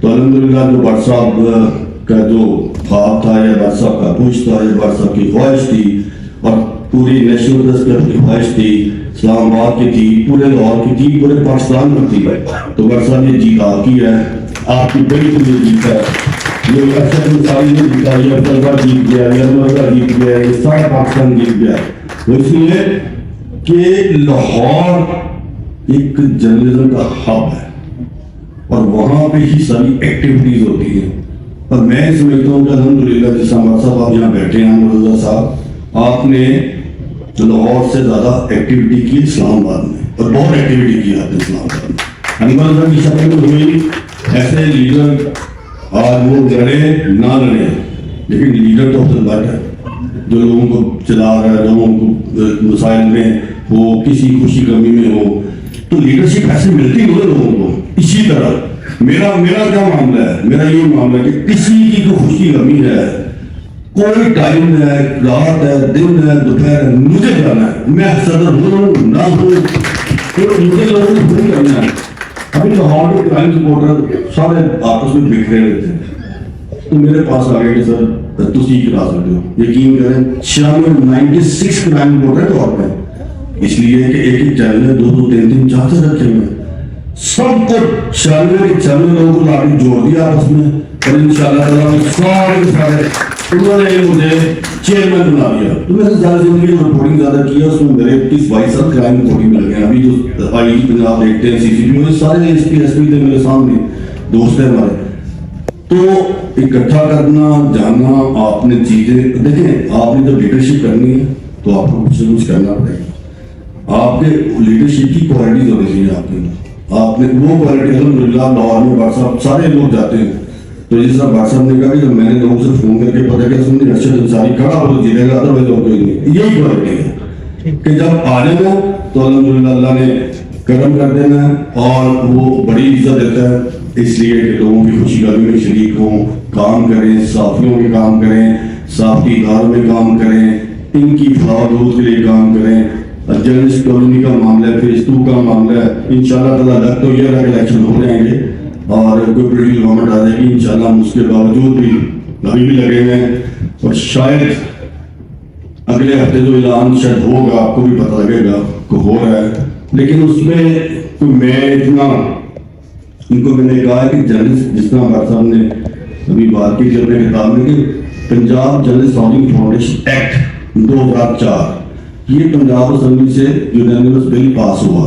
तो अल्हम्दुलिल्लाह जो व्हाट्सएप का जो ख्वाब था या बात साहब का पुश था या बात साहब की ख्वाहिश थी और पूरी नेशनल प्रेस क्लब की ख्वाहिश थी, इस्लामाबाद की थी, पूरे लाहौर की थी, पूरे पाकिस्तान में थी। तो बात साहब ये जीत आपकी है, आपकी बिल्कुल ये जीत है। ये अरशद अंसारी ने जीता, ये अफजल जीत गया, ये अनवर जीत गया, ये सारा पाकिस्तान जीत गया। तो इसलिए कि लाहौर एक जर्नलिज्म का हब है और वहाँ पे ही सारी एक्टिविटीज होती हैं। और मैं समझता हूँ कि अल्हम्दुलिल्लाह जिस साहब आप यहाँ बैठे हैं, मुर्तज़ा साहब, आपने लाहौर से ज़्यादा एक्टिविटी की इस्लामाबाद में और बहुत एक्टिविटी की आपने इस्लामाबाद में। अनवर की शक्ल में हुई ऐसे लीडर, आज वो लड़े ना लड़े लेकिन लीडर तो अफजल भट्ट है जो लोगों को चला रहा है, लोगों को मसाइल में हो, किसी खुशी गमी में हो, तो लीडरशिप ऐसे मिलती नहीं लोगों को। इसी तरह मेरा क्या मामला है, मेरा ये मामला है कि किसी की कोई खुशी गमी है, कोई टाइम है, रात है, दिन है, दोपहर है, मुझे जाना है, मैं सदर हूँ ना हूँ, तो मुझे लोगों को फोन करना है। अभी लाहौर के क्राइम रिपोर्टर सारे आपस में बिखरे हुए थे, तो मेरे पास आ गए कि सर तुसी करा सकते हो। यकीन करें 96 क्राइम रिपोर्टर लाहौर में, इसलिए कि एक एक चैनल में 2-2, 3-3 चार्जर रखे हुए हैं। सबको 96 लोगों को लाके जोड़ दिया आपस में और इंशाल्लाह सारे उन्होंने मुझे चेयरमैन बना दिया। तो मैंने ज़्यादा जिंदगी में रिपोर्टिंग ज़्यादा किया, उसमें मेरे 22 साल क्राइम रिपोर्टिंग मिल गए। अभी जो आई पंजाब देखते हैं, CCP में सारे SP थे मेरे सामने, दोस्त है हमारे। तो इकट्ठा करना, जाना, आपने चीजें देखें, आपने जब लीडरशिप करनी है तो आपको कुछ न कुछ करना पड़ेगा। आपके लीडरशिप की क्वालिटीज होनी चाहिए आपके अंदर, आपने वो क्वालिटी अल्हम्दुलिल्लाह लाहौर में व्हाट्सएप सारे लोग जाते हैं। तो जिस तरह व्हाट्सएप ने कहा कि जब मैंने लोगों से फोन करके पता किया सुनने अरशद अंसारी खड़ा हो तो जीतेगा, अदरवाइज और कोई नहीं। यही क्वालिटी है कि जब आ जाना तो अल्हम्दुलिल्लाह अल्लाह ने करम कर देना है और वो बड़ी इज्जत देता है। इसलिए कि लोगों की खुशी गमी में शरीक हों, काम करें, साफियों के काम करें, साफी इदारों में काम करें, इनकी फलाहबूद के लिए काम करें। जर्नलिस्ट कॉलोनी का मामला है, फेज 2 का मामला है, इंशाल्लाह ताला लग तो ये रहा इलेक्शन हो जाएंगे और कोई पोलिटिकल गवर्नमेंट आ जाएगी इंशाल्लाह। उसके बावजूद भी अभी भी लगे हुए हैं और शायद अगले हफ्ते जो ऐलान शायद होगा आपको भी पता लगेगा को हो रहा है। लेकिन उसमें कोई मैं इतना इनको मैंने कहा कि जर्नलिस्ट जिस तरह हमारे साहब ने अभी बात की थी अपने किताब में कि Punjab journalist housing foundation act 2004 ये पंजाब असेंबली से यूनानिमस बिल पास हुआ,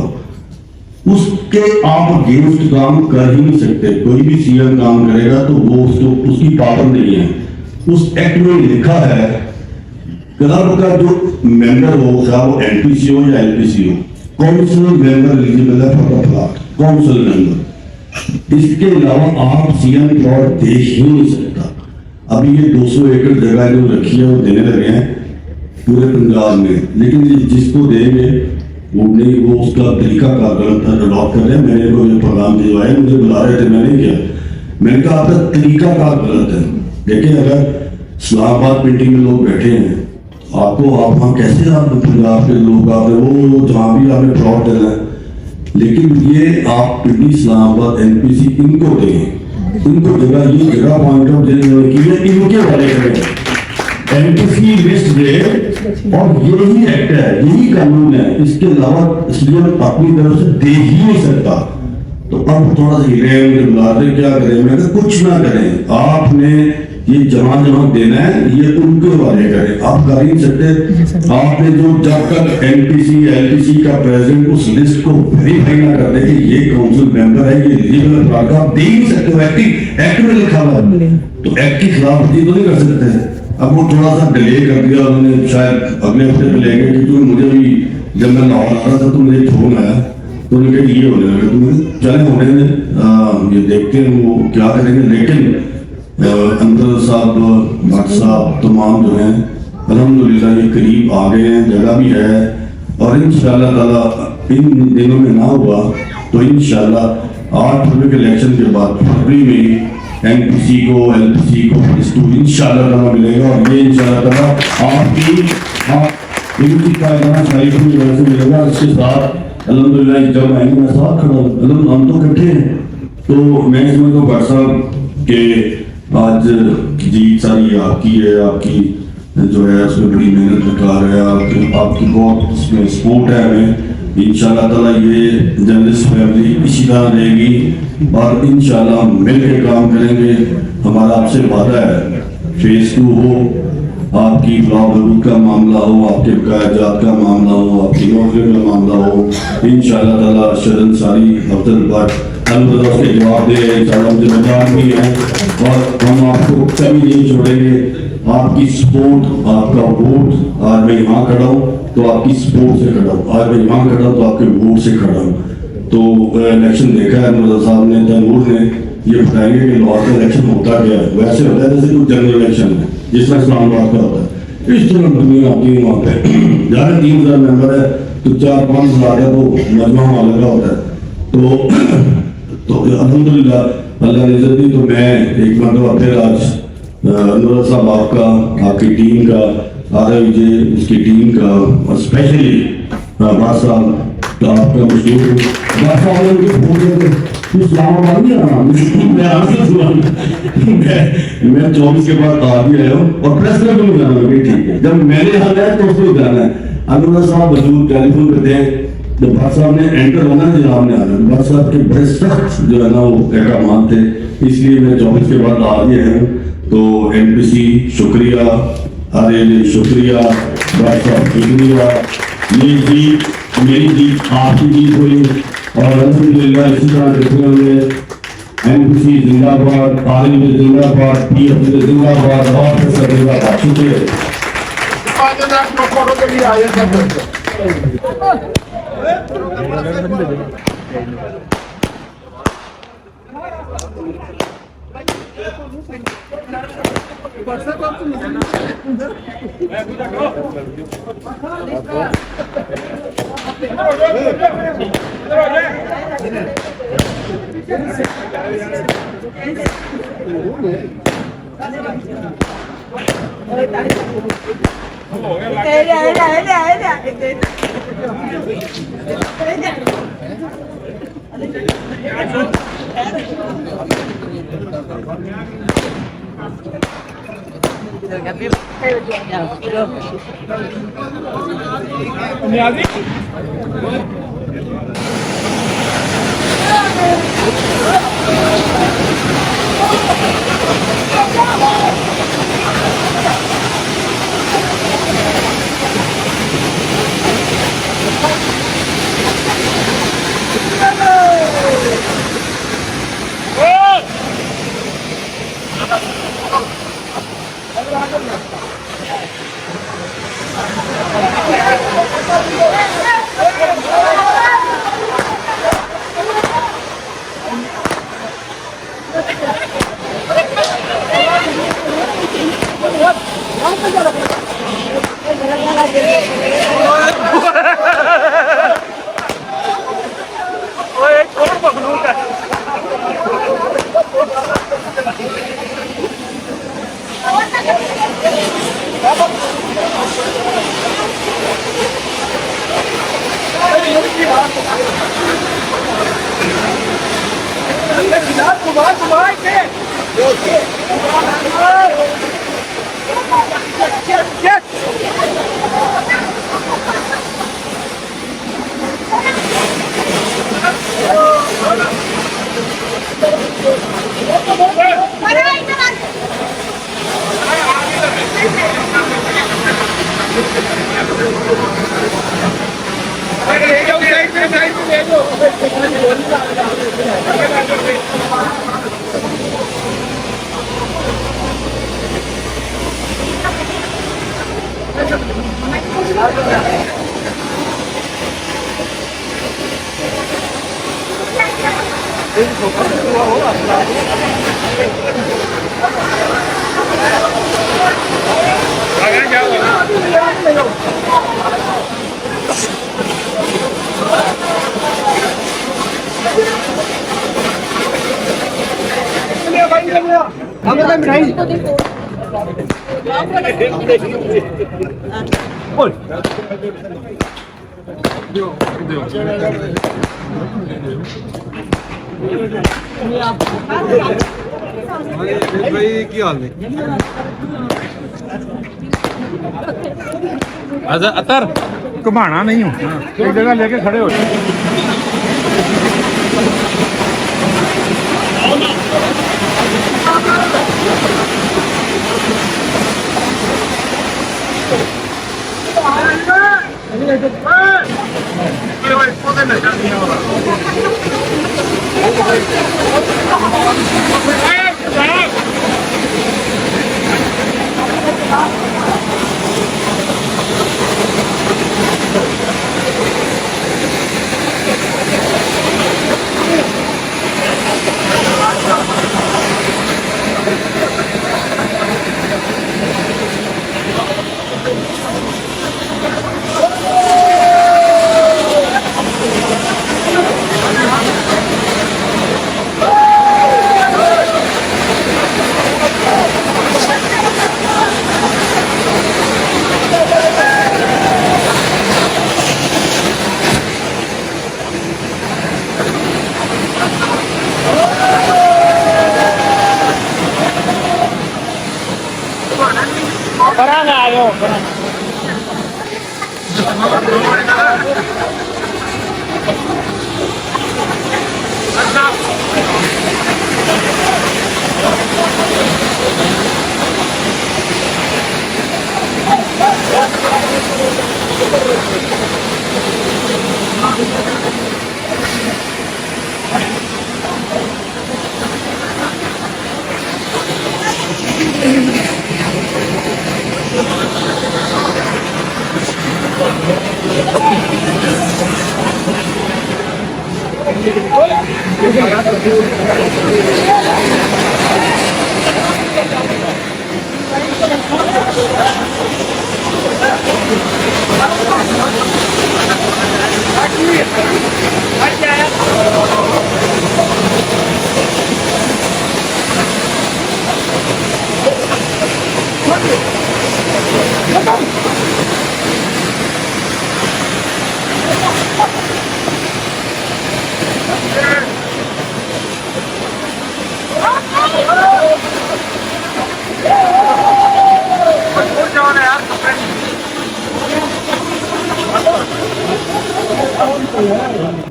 उसके आप अगेंस्ट काम कर ही नहीं सकते। कोई भी सीएम काम करेगा तो वो उसकी पावर नहीं है। उस एक्ट में लिखा है क्लब का जो मेंबर हो, चाहे वो एनपीसी हो या एलपीसी हो, काउंसिल मेंबर एलिजिबल है for the plot, council member. इसके अलावा आप सीएम प्लॉट दे ही नहीं सकता। अभी ये 200 एकड़ जगह जो रखी है वो देने लगे हैं पूरे पंजाब में, लेकिन जिसको देंगे वो नहीं, वो उसका तरीका का गलत अडॉप्ट कर रहे हैं। मैंने को ये प्रोग्राम भिजवाया, मुझे बुला रहे थे, मैंने किया, मैंने कहा आपका तरीका का गलत है। देखिए अगर इस्लामाबाद पिंडी में लोग बैठे हैं, आपको आप वहाँ कैसे आप पंजाब के लोग आपने वो जहाँ भी आपने प्लॉट देना है, लेकिन ये आप पिंडी इस्लामाबाद एनपीसी इनको दें, इनको जगह ये जगह पॉइंट ऑफ देने की है, इनके वाले करें एनपीसी लिस्ट दे और यही एक्ट है, यही कानून है। इसके अलावा सीएम अपनी तरफ से दे ही नहीं सकता। तो अब थोड़ा सा हिले बुलाते क्या करें, मैं कहा कुछ ना करें, आपने ये जहां जहां देना है ये उनके वाले करें, आप कर ही नहीं सकते। आपने जो जब तक एनपीसी एलपीसी का प्रेसिडेंट उस लिस्ट को वेरीफाई ना कर दे कि ये काउंसिल मेंबर है, ये एलिजिबल अपराध का, आप दे ही नहीं सकते। एक्ट में लिखा हुआ है तो एक्ट की खिलाफवर्जी तो नहीं कर सकते। अब वो थोड़ा सा डिले कर दिया उन्होंने, शायद अगले हफ्ते पे लेंगे, क्योंकि मुझे भी जब मैं लाहौर आ रहा था तो मुझे एक फोन आया तो उन्होंने कहा ये होने लगा, तो चले होने में ये देखते हैं वो क्या करेंगे। लेकिन अंदर साहब, भट्ट साहब तमाम जो हैं अल्हम्दुलिल्लाह ये करीब आ गए हैं, जगह भी है और इंशाअल्लाह ताला इन दिनों में ना हुआ तो इंशाअल्लाह 8 फरवरी के इलेक्शन के बाद फरवरी में एनपीसी को एलपीसी को इंशाअल्लाह ताला मिलेगा और ये इंशाअल्लाह ताला आपकी इनकी कायदाना शाही की वजह से मिलेगा। इसके साथ अल्हम्दुलिल्लाह जब आएंगे मैं साथ खड़ा हूँ, हम तो इकट्ठे हैं। तो मैं इसमें तो भट्ट साहब के आज जीत सारी आपकी है, आपकी जो है उसमें बड़ी मेहनत दरकार है, आपकी बहुत उसमें सपोर्ट है हमें। इंशाल्लाह ताला ये जर्नलिस्ट फैमिली इसी तरह रहेगी और इंशाल्लाह हम मिल के काम करेंगे। हमारा आपसे वादा है, फेज 2 हो, आपकी ब्लॉक बरूद का मामला हो, आपके कागजात का मामला हो, आपकी नौकरी का मामला हो, इंशाल्लाह ताला अरशद अंसारी अफजल भट्ट उसके जवाब दे, इंशाल्लाह जिम्मेदार भी है और हम आपको कभी नहीं छोड़ेंगे। आपकी सपोर्ट, आपका वोट, आज मैं यहाँ खड़ा हूँ तो आपकी सपोर्ट से खड़ा हूँ, आज मैं यहाँ खड़ा हूँ तो आपके वोट से खड़ा हूँ। तो इलेक्शन देखा है मिर्जा साहब ने, तैमूर ने, ये बताएंगे कि लाहौर का इलेक्शन होता क्या है। वैसे होता है जैसे कोई जनरल इलेक्शन है, जिस तरह इस्लामाबाद का होता है, इस तरह दुनिया आती है वहाँ पे। ज़्यादा 3000 मेंबर है तो 4-5 हज़ार है तो मजमा वहाँ लगा होता है। तो अल्हम्दुलिल्लाह अल्लाह ने इज्जत दी। तो मैं एक मरतबा फिर आज अनुराग साहब आपका, आपकी टीम का, आर विजय उसकी टीम का और स्पेशली बात साहब तो आपका मशहूर बात साहब ने मुझे फोन करके इस्लामाबाद नहीं आना, मैं आंसर सुना, मैं 24 के बाद आ भी आया हूँ और प्रेस क्लब में जाना है, ठीक है। जब मैंने यहाँ गया तो उसको जाना है। अनुराग साहब मजबूर टेलीफोन पे थे, जब बात साहब ने एंटर होना है जनाब ने आना, बात साहब के बड़े सख्त जो है ना वो अहकाम थे, इसलिए मैं 24 के बाद आ गए हैं। तो एनपीसी शुक्रिया, आरएल शुक्रिया, बात साहब शुक्रिया। ये जीत मेरी जीत, आपकी जीत हुई और अल्हम्दुलिल्लाह इसी तरह देखते हुए एनपीसी जिंदाबाद, आरएल जिंदाबाद, पीएफ जिंदाबाद और जिंदाबाद। शुक्रिया। भाई की हाल ने अतर घुमाना नहीं हो एक जगह लेके खड़े हो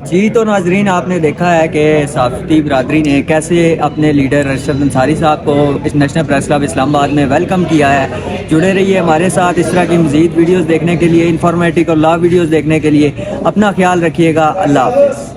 जी तो नाजरीन आपने देखा है कि साफ़ी बरदरी ने कैसे अपने लीडर अरशद अंसारी साहब को इस नेशनल प्रेस क्लब इस्लामाबाद में वेलकम किया है। जुड़े रहिए हमारे साथ इस तरह की मज़ीद वीडियोज़ देखने के लिए, इंफॉर्मेटिव और लाभ वीडियोज़ देखने के लिए। अपना ख्याल रखिएगा। अल्लाह हाफ़िज़।